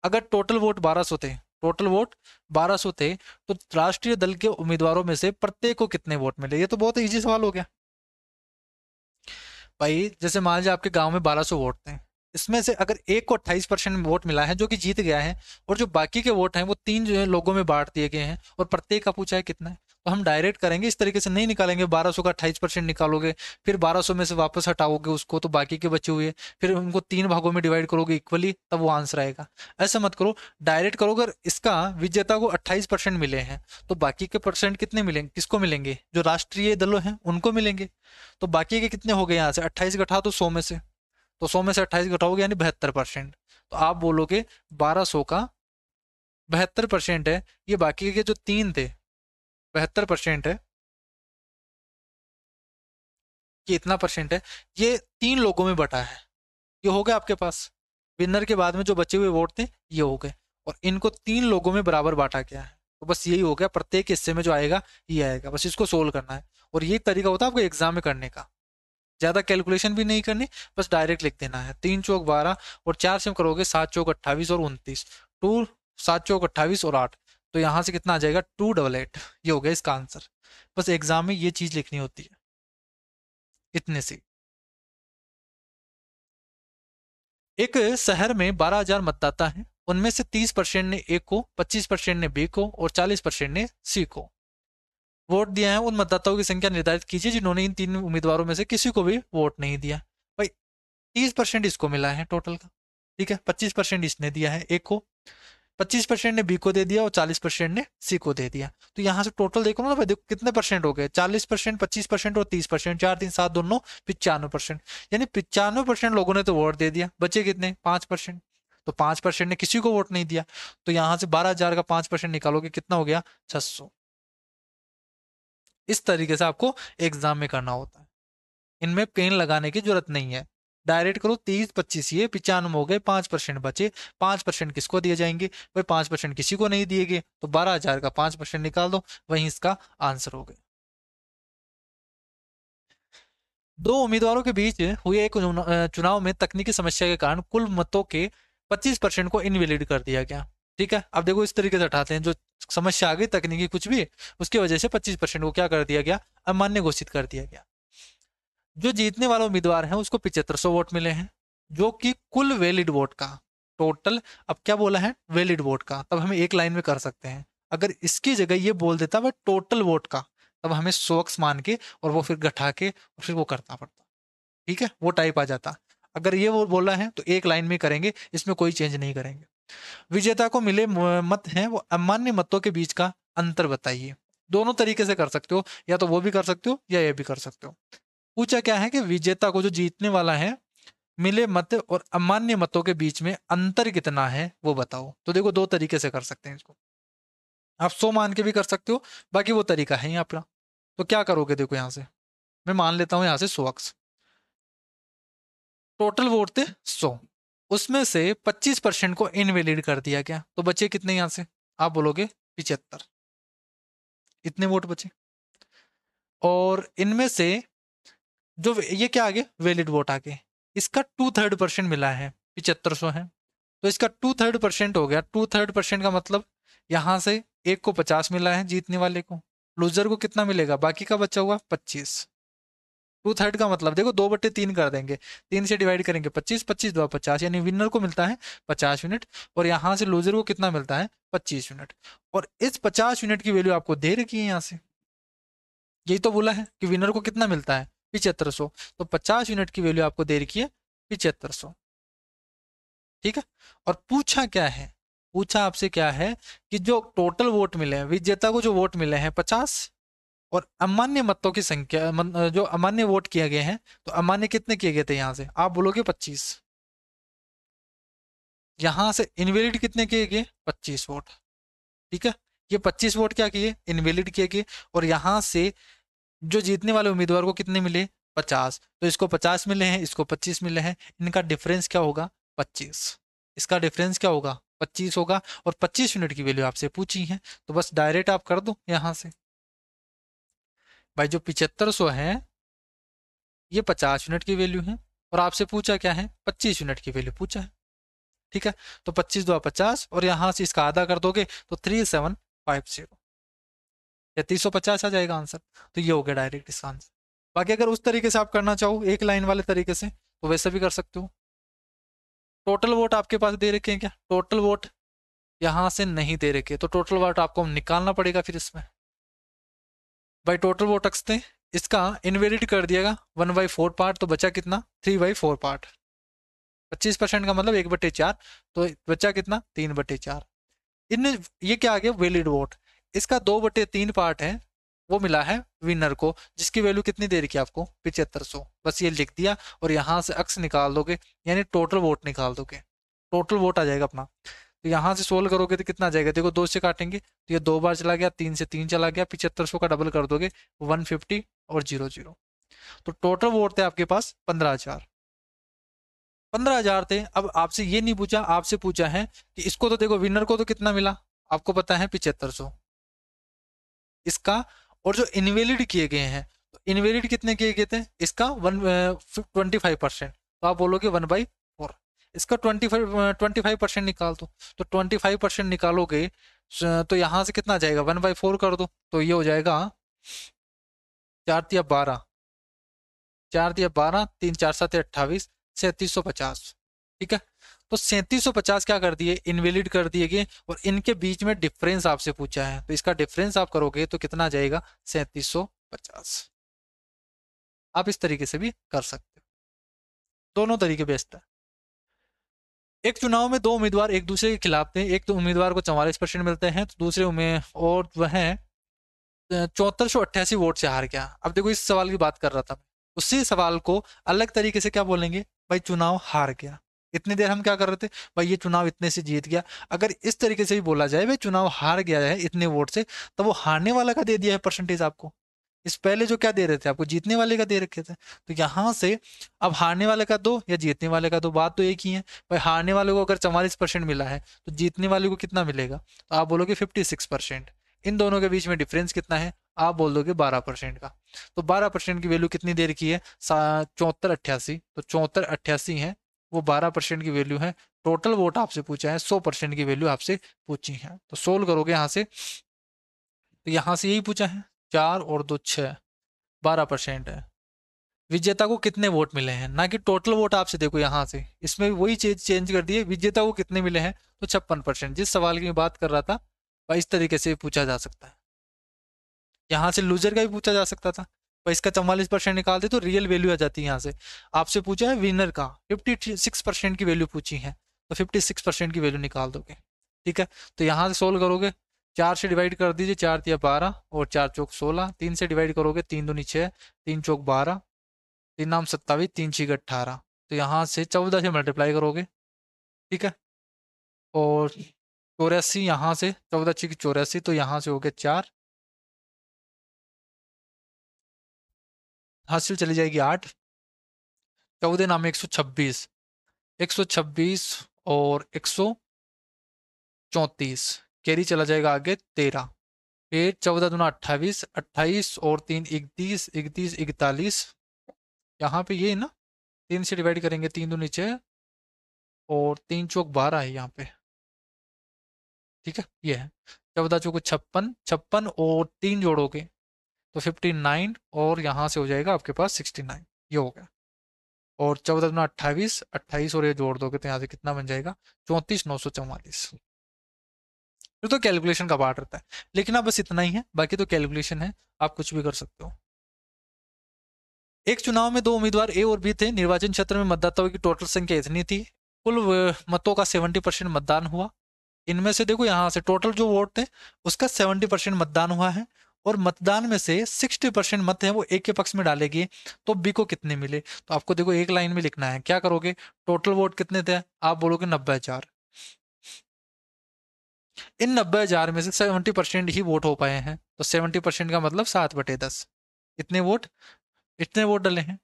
अगर टोटल वोट 1200 थे, टोटल वोट 1200 थे, तो राष्ट्रीय दल के उम्मीदवारों में से प्रत्येक को कितने वोट मिले, ये तो बहुत इजी सवाल हो गया भाई। जैसे मान लीजिए आपके गांव में 1200 वोट थे, इसमें से अगर एक को 28% वोट मिला है जो कि जीत गया है, और जो बाकी के वोट हैं वो 3 जो है लोगों में बांट दिए गए हैं, और प्रत्येक का पूछा है कितना है, तो हम डायरेक्ट करेंगे, इस तरीके से नहीं निकालेंगे। 1200 का 28% निकालोगे, फिर 1200 में से वापस हटाओगे उसको, तो बाकी के बचे हुए फिर उनको 3 भागों में डिवाइड करोगे इक्वली, तब वो आंसर आएगा। ऐसा मत करो, डायरेक्ट करो। अगर इसका विजेता को 28% मिले हैं, तो बाकी के परसेंट कितने मिलेंगे, किसको मिलेंगे, जो राष्ट्रीय दलों हैं उनको मिलेंगे। तो बाकी के कितने हो गए, यहाँ से 28 घटा दो 100 में से, तो 100 में से 28 घटाओगे यानी 72%। तो आप बोलोगे 1200 का 72% है, ये बाकी के जो 3 थे 72% है, ये इतना परसेंट है, ये 3 लोगों में बटा है। ये हो गया आपके पास, विनर के बाद में जो बचे हुए वोट थे ये हो गए, और इनको 3 लोगों में बराबर बांटा गया है। तो बस यही हो गया, प्रत्येक हिस्से में जो आएगा ये आएगा, बस इसको सोल्व करना है। और ये तरीका होता है आपको एग्जाम में करने का, ज्यादा कैलकुलेशन भी नहीं करनी, बस डायरेक्ट लिख देना है। 3 चौक 12, और 4 से हम करोगे 7 चौक 28 और 29, 7 चौक 28 और 8, तो यहाँ से कितना आ जाएगा 288। ये हो गया इसका आंसर। बस एग्जाम में ये चीज लिखनी होती है, इतने से। एक शहर में 12,000 मतदाता हैं, उनमें से 30% ने ए को, 25% ने बी को, और 40% ने सी को वोट दिया है। उन मतदाताओं की संख्या निर्धारित कीजिए जिन्होंने इन 3 उम्मीदवारों में से किसी को भी वोट नहीं दिया। भाई 30% इसको मिला है टोटल का, ठीक है, 25% इसने दिया है ए को, 25% ने बी को दे दिया, और 40% ने सी को दे दिया। तो यहाँ से टोटल देखो ना भाई, देखो कितने परसेंट हो गए, 40%, 25% और 30%, 4 3 7 दोनों 95%, यानी 95% लोगों ने तो वोट दे दिया, बचे कितने 5%। तो 5% ने किसी को वोट नहीं दिया, तो यहां से 12,000 का 5% निकालोगे कितना हो गया, 600। इस तरीके से आपको एग्जाम में करना होता है, इनमें पेन लगाने की जरूरत नहीं है। डायरेक्ट करो, 30 25 ये 95 हो गए, 5% बचे, 5% किसको दिए जाएंगे भाई, 5% किसी को नहीं दिए गए, तो 12,000 का 5% निकाल दो, वहीं इसका आंसर हो गया। दो उम्मीदवारों के बीच हुए एक चुनाव में तकनीकी समस्या के कारण कुल मतों के 25% को इनवैलिड कर दिया गया। ठीक है, अब देखो इस तरीके से हटाते हैं, जो समस्या आ गई तकनीकी कुछ भी, उसकी वजह से 25% को क्या कर दिया गया, अमान्य घोषित कर दिया गया। जो जीतने वाला उम्मीदवार है उसको 7500 वोट मिले हैं, जो कि कुल वैलिड वोट का टोटल, अब क्या बोला है, वैलिड वोट का, तब हम एक लाइन में कर सकते हैं। अगर इसकी जगह ये बोल देता वह टोटल वोट का, तब हमें 100x मान के और वो फिर घटा के और फिर वो करना पड़ता। ठीक है, वो टाइप आ जाता। अगर ये वो बोला है तो एक लाइन में करेंगे, इसमें कोई चेंज नहीं करेंगे। विजेता को मिले मत हैं वो अमान्य मतों के बीच का अंतर बताइए। दोनों तरीके से कर सकते हो, या तो वो भी कर सकते हो या ये भी कर सकते हो। पूछा क्या है कि विजेता को, जो जीतने वाला है, मिले मत और अमान्य मतों के बीच में अंतर कितना है वो बताओ। तो देखो दो तरीके से कर सकते हैं इसको, आप 100 मान के भी कर सकते हो, बाकी वो तरीका है ही आपका। तो क्या करोगे, देखो यहां से मैं मान लेता हूं यहां से 100x, टोटल वोट थे 100, उसमें से 25% को इनवैलिड कर दिया गया, तो बचे कितने यहां से, आप बोलोगे 75, इतने वोट बचे। और इनमें से जो ये क्या आ गया, वैलिड वोट आ गए, इसका 2/3% मिला है, 7500 है, तो इसका 2/3% हो गया। 2/3% का मतलब यहां से एक को 50 मिला है जीतने वाले को, लूजर को कितना मिलेगा, बाकी का बचा हुआ 25। 2/3 का मतलब देखो 2/3 कर देंगे, 3 से डिवाइड करेंगे 25, 25 2 50, यानी विनर को मिलता है 50 यूनिट, और यहां से लूजर को कितना मिलता है 25 यूनिट। और इस 50 यूनिट की वैल्यू आपको दे रखी है यहाँ से, यही तो बोला है कि विनर को कितना मिलता है 7500, तो 50 यूनिट की वैल्यू आपको दे रखी है 7500। ठीक है, और पूछा क्या है, पूछा आपसे क्या है कि जो टोटल वोट मिले हैं, विजेता को जो वोट मिले हैं 50, और अमान्य मतों की संख्या, जो अमान्य वोट किए गए हैं, तो अमान्य कितने किए गए थे यहां से, आप बोलोगे 25, यहां से इनवैलिड कितने किए गए 25 वोट। ठीक है, ये 25 वोट क्या किए, इनवैलिड किए गए, और यहां से जो जीतने वाले उम्मीदवार को कितने मिले 50, तो इसको 50 मिले हैं, इसको 25 मिले हैं, इनका डिफरेंस क्या होगा 25, इसका डिफरेंस क्या होगा 25 होगा, और 25 यूनिट की वैल्यू आपसे पूछी है, तो बस डायरेक्ट आप कर दो यहां से। भाई जो 7500 है ये 50 यूनिट की वैल्यू है, और आपसे पूछा क्या है 25 यूनिट की वैल्यू पूछा है। ठीक है, तो 25 2 50, और यहां से इसका आधा कर दोगे तो 3750, 3350 आ जाएगा आंसर। तो ये हो गया डायरेक्ट इसका आंसर। बाकी अगर उस तरीके से आप करना चाहो एक लाइन वाले तरीके से, तो वैसे भी कर सकते हो। टोटल वोट आपके पास दे रखे हैं क्या, टोटल वोट यहां से नहीं दे रखे, तो टोटल वोट आपको निकालना पड़ेगा फिर इसमें। भाई टोटल वोट रखते हैं, इसका इनवैलिड कर दिएगा 1/4 पार्ट, तो बचा कितना 3/4 पार्ट, 25% का मतलब 1/4, तो बचा कितना 3/4। इन ये क्या आ गया वैलिड वोट, इसका 2/3 पार्ट है, वो मिला है विनर को, जिसकी वैल्यू कितनी दे रखी है आपको 7500, बस ये लिख दिया, और यहां से अक्स निकाल दोगे, यानी टोटल वोट निकाल दोगे, टोटल वोट आ जाएगा अपना। तो यहाँ से सोल्व करोगे तो कितना आ जाएगा, देखो 2 से काटेंगे तो ये 2 बार चला गया, 3 से 3 चला गया, 7500 का डबल कर दोगे 150 और 00, तो टोटल वोट थे आपके पास 15,000। 15,000 थे। अब आपसे ये नहीं पूछा, आपसे पूछा है कि इसको तो देखो विनर को तो कितना मिला, आपको पता है 7500 इसका, और जो इनवैलिड किए गए हैं, तो इनवैलिड कितने किए गए थे, इसका 25%, तो आप बोलोगे 1/4, इसका 25% निकाल दो, तो 25% निकालोगे तो यहां से कितना आ जाएगा 1/4 कर दो, तो ये हो जाएगा 4 × 12, 4 × 12, 3 × 4 = 28, 3750। ठीक है, तो 3750 क्या कर दिए, इनवैलिड कर दिए गए, और इनके बीच में डिफरेंस आपसे पूछा है, तो इसका डिफरेंस आप करोगे तो कितना आ जाएगा 3750। आप इस तरीके से भी कर सकते हो, दोनों तरीके बेस्ट है। एक चुनाव में दो उम्मीदवार एक दूसरे के खिलाफ थे, एक तो उम्मीदवार को 44% मिलते हैं, तो दूसरे और वह 7488 वोट से हार गया। अब देखो इस सवाल की बात कर रहा था, उसी सवाल को अलग तरीके से क्या बोलेंगे, भाई चुनाव हार गया, इतनी देर हम क्या कर रहे थे, भाई ये चुनाव इतने से जीत गया। अगर इस तरीके से भी बोला जाए भाई चुनाव हार गया है इतने वोट से, तो वो हारने वाला का दे दिया है परसेंटेज आपको। इस पहले जो क्या दे रहे थे आपको, जीतने वाले का दे रखे थे। तो यहाँ से अब हारने वाले का दो या जीतने वाले का दो, बात तो एक ही है। भाई हारने वाले को अगर 44% मिला है तो जीतने वाले को कितना मिलेगा, तो आप बोलोगे 56%। इन दोनों के बीच में डिफरेंस कितना है, आप बोल दोगे 12% का। तो 12% की वैल्यू कितनी देर की है, 7488। तो 7488 है, वो 12% की वैल्यू है। टोटल वोट आपसे पूछा है, 100% की वैल्यू आपसे पूछी है। तो सोल्व करोगे यहाँ से, तो यहाँ से यही पूछा है, 4 और 2 6, 12% है। विजेता को कितने वोट मिले हैं, ना कि टोटल वोट आपसे देखो यहाँ से, इसमें वही चीज चेंज कर दिए, विजेता को कितने मिले हैं, तो 56%। जिस सवाल की मैं बात कर रहा था वह इस तरीके से पूछा जा सकता है। यहाँ से लूजर का भी पूछा जा सकता था, पर इसका 44% निकाल दे तो रियल वैल्यू आ जाती है। यहाँ से आपसे पूछा है विनर का, 56% की वैल्यू पूछी है, तो 56% की वैल्यू निकाल दोगे। ठीक है, तो यहाँ से सोल्व करोगे, 4 से डिवाइड कर दीजिए, 4 तिया 12 और 4 चौक 16, 3 से डिवाइड करोगे, 3 दूनी 6, 3 चौक 12, 3 नाम 27, 3 6 18। तो यहाँ से 14 से मल्टीप्लाई करोगे। ठीक है, और 84, यहाँ से 14 6 84, तो यहाँ से हो गया 4, हासिल चली जाएगी 8, 14 नाम 126, 126 और 134, कैरी चला जाएगा आगे 13, फिर 14 दूना 28, 28 और 3 31, 31 41, यहाँ पे ये है ना, 3 से डिवाइड करेंगे, 3 दूनी 6 और 3 चौक 12 है यहाँ पे। ठीक है, ये है 14 चौको 56, 56 और 3 जोड़ोगे तो 59, और यहाँ से हो जाएगा आपके पास 69, ये हो गया। और 14 दूना 28, 28 और ये जोड़ दोगे तो यहाँ से कितना बन जाएगा, 34 944। फिर तो कैलकुलेशन का पार्ट रहता है, लेकिन अब बस इतना ही है, बाकी तो कैलकुलेशन है, आप कुछ भी कर सकते हो। एक चुनाव में 2 उम्मीदवार ए और बी थे। निर्वाचन क्षेत्र में मतदाताओं की टोटल संख्या इतनी थी, कुल मतों का 70% मतदान हुआ। इनमें से देखो यहाँ से टोटल जो वोट थे उसका 70% मतदान हुआ है, और मतदान में से 60% मत है वो ए के पक्ष में डाले गए, तो बी को कितने मिले। तो आपको देखो एक लाइन में लिखना है, क्या करोगे, टोटल वोट कितने थे, आप बोलोगे 90,000। इन 90,000 में से 70% ही वोट हो पाए हैं, तो 70% का मतलब 7/10, इतने वोट, इतने वोट डले हैं।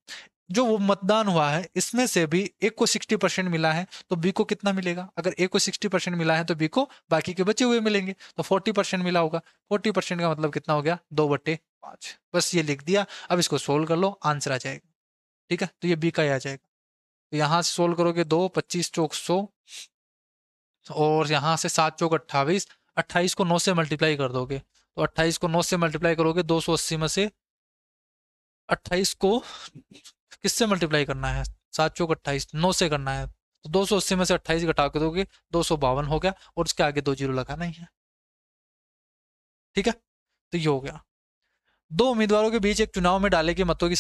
जो वो मतदान हुआ है इसमें से भी एक को 60% मिला है, तो बी को कितना मिलेगा, अगर ए को 60% मिला है तो बी को बाकी के बचे हुए मिलेंगे, तो 40% मिला होगा। 40% का मतलब कितना हो गया, 2/5। बस ये लिख दिया, अब इसको सोल्व कर लो, आंसर आ जाएगा। ठीक है, तो ये बी का ही आ जाएगा। तो यहाँ से सोल्व करोगे, 2 25 चौक 100, और यहाँ से 7 चौक 28, 28 को 9 से मल्टीप्लाई कर दोगे, तो 28 को 9 से मल्टीप्लाई करोगे, 280 में से 28 को किससे मल्टीप्लाई करना है, 7 चौक 28, 9 से करना है, तो 280 में से 28 घटा के दोगे, 252 हो गया, और उसके आगे 2 जीरो लगाना ही है। ठीक है, तो ये हो गया। दो उम्मीदवारों के बीच एक चुनाव में डाले गए मतों के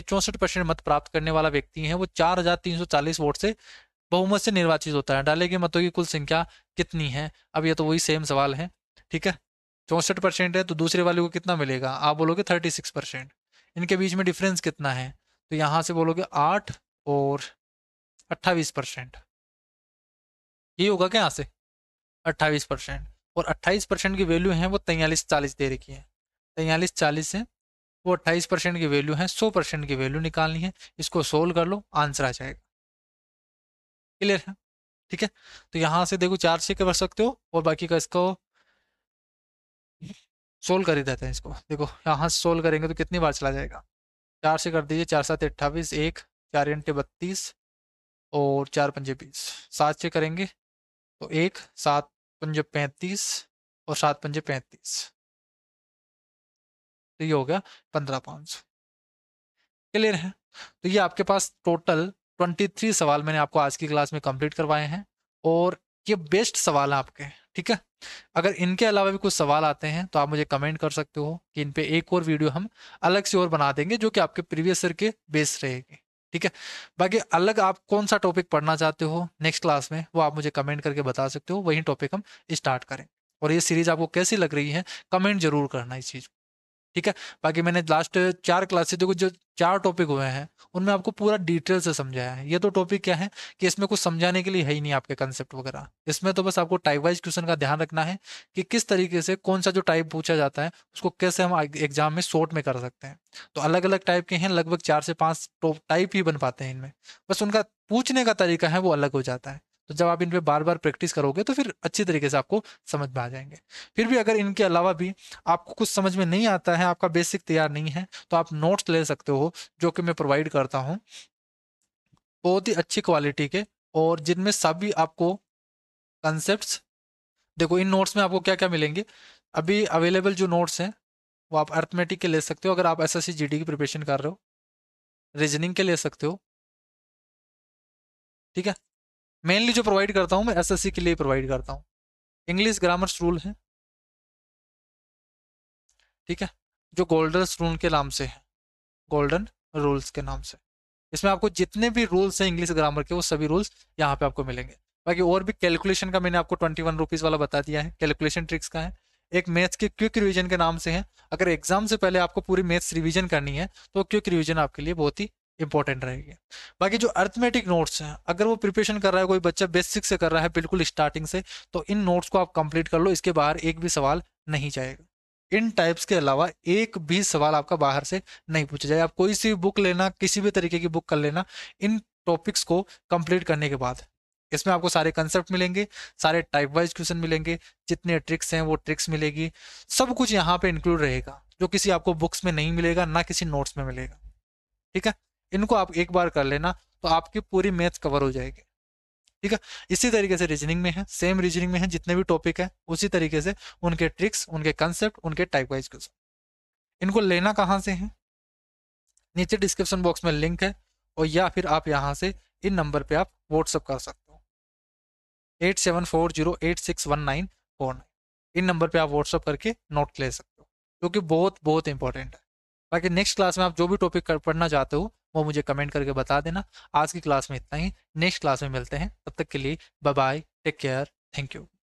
64% मत प्राप्त करने वाला व्यक्ति है वो 4,340 वोट से बहुमत से निर्वाचित होता है। डाले गए मतों की कुल संख्या कितनी है, अब ये तो वही सेम सवाल है। ठीक है, 64% है तो दूसरे वाले को कितना मिलेगा, आप बोलोगे 36%। इनके बीच में डिफरेंस कितना है, तो यहाँ से बोलोगे 8 और 28%, ये होगा क्या यहाँ से 28%। और 28% की वैल्यू है वो 4340 दे रखी है, 4340 है वो 28% की वैल्यू है, 100% की वैल्यू निकालनी है, इसको सोल्व कर लो, आंसर आ जाएगा। क्लियर है। ठीक है, तो यहाँ से देखो 4 से कर सकते हो, और बाकी का इसको सोल्व कर ही देते हैं। इसको देखो यहाँ से सोल्व करेंगे तो कितनी बार चला जाएगा, 4 से कर दीजिए, 4 7 28, 1 4 8 32 और 4 5 20, 7 से करेंगे तो 1 7 5 35 और 7 5 35, तो ये हो गया 15,500। क्लियर है। तो ये आपके पास टोटल 23 सवाल मैंने आपको आज की क्लास में कंप्लीट करवाए हैं, और ये बेस्ट सवाल है आपके। ठीक है, अगर इनके अलावा भी कुछ सवाल आते हैं तो आप मुझे कमेंट कर सकते हो कि इन पे एक और वीडियो हम अलग से और बना देंगे जो कि आपके प्रीवियस ईयर के बेस रहेगी। ठीक है, बाकी अलग आप कौन सा टॉपिक पढ़ना चाहते हो नेक्स्ट क्लास में, वो आप मुझे कमेंट करके बता सकते हो, वही टॉपिक हम स्टार्ट करें। और ये सीरीज आपको कैसी लग रही है, कमेंट जरूर करना इस चीज़। ठीक है। बाकी मैंने लास्ट 4 क्लासेज देखो, जो 4 टॉपिक हुए हैं उनमें आपको पूरा डिटेल से समझाया है। ये तो टॉपिक क्या है कि इसमें कुछ समझाने के लिए है ही नहीं आपके कंसेप्ट वगैरह। इसमें तो बस आपको टाइप वाइज क्वेश्चन का ध्यान रखना है कि किस तरीके से कौन सा जो टाइप पूछा जाता है उसको कैसे हम एग्जाम में शॉर्ट में कर सकते हैं। तो अलग अलग टाइप के हैं, लगभग 4 से 5 टाइप ही बन पाते हैं इनमें, बस उनका पूछने का तरीका है वो अलग हो जाता है। तो जब आप इन पे बार बार प्रैक्टिस करोगे तो फिर अच्छी तरीके से आपको समझ में आ जाएंगे। फिर भी अगर इनके अलावा भी आपको कुछ समझ में नहीं आता है, आपका बेसिक तैयार नहीं है, तो आप नोट्स ले सकते हो जो कि मैं प्रोवाइड करता हूँ, बहुत ही अच्छी क्वालिटी के, और जिनमें सभी आपको कंसेप्ट्स, देखो इन नोट्स में आपको क्या क्या मिलेंगे। अभी अवेलेबल जो नोट्स हैं वो आप अर्थमेटिक के ले सकते हो अगर आप एसएससी जीडी की प्रिपरेशन कर रहे हो, रीजनिंग के ले सकते हो, ठीक है। मेनली जो प्रोवाइड करता हूँ मैं एसएससी के लिए प्रोवाइड करता हूँ। इंग्लिश ग्रामर्स रूल है, ठीक है, जो गोल्डन रूल के नाम से है, गोल्डन रूल्स के नाम से। इसमें आपको जितने भी रूल्स हैं इंग्लिश ग्रामर के वो सभी रूल्स यहाँ पे आपको मिलेंगे। बाकी और भी कैलकुलेशन का मैंने आपको 21 रुपीज़ वाला बता दिया है, कैलकुलेशन ट्रिक्स का है। एक मैथ्स के क्विक रिवीजन के नाम से है, अगर एग्जाम से पहले आपको पूरी मैथ्स रिवीजन करनी है तो क्विक रिवीजन आपके लिए बहुत ही इंपॉर्टेंट रहेगी। बाकी जो अर्थमेटिक नोट्स हैं, अगर वो प्रिपरेशन कर रहा है कोई बच्चा बेसिक से कर रहा है बिल्कुल स्टार्टिंग से, तो इन नोट्स को आप कंप्लीट कर लो, इसके बाहर एक भी सवाल नहीं जाएगा। इन टाइप्स के अलावा एक भी सवाल आपका बाहर से नहीं पूछा जाए। आप कोई सी बुक लेना, किसी भी तरीके की बुक कर लेना इन टॉपिक्स को कंप्लीट करने के बाद, इसमें आपको सारे कंसेप्ट मिलेंगे, सारे टाइप वाइज क्वेश्चन मिलेंगे, जितने ट्रिक्स हैं वो ट्रिक्स मिलेगी, सब कुछ यहाँ पे इंक्लूड रहेगा जो किसी आपको बुक्स में नहीं मिलेगा, ना किसी नोट्स में मिलेगा, ठीक है। इनको आप एक बार कर लेना तो आपकी पूरी मैथ्स कवर हो जाएगी, ठीक है। इसी तरीके से रीजनिंग में है, सेम रीजनिंग में है, जितने भी टॉपिक है उसी तरीके से उनके ट्रिक्स, उनके कंसेप्ट, उनके टाइप वाइज क्वेश्चन। इनको लेना कहाँ से है, नीचे डिस्क्रिप्शन बॉक्स में लिंक है, और या फिर आप यहाँ से इन नंबर पे आप व्हाट्सअप कर सकते हो, 8740861949। इन नंबर पे आप व्हाट्सअप करके नोट ले सकते हो, जो कि बहुत बहुत इंपॉर्टेंट है। बाकी नेक्स्ट क्लास में आप जो भी टॉपिक पढ़ना चाहते हो वो मुझे कमेंट करके बता देना। आज की क्लास में इतना ही, नेक्स्ट क्लास में मिलते हैं, तब तक के लिए bye bye, take care, thank you.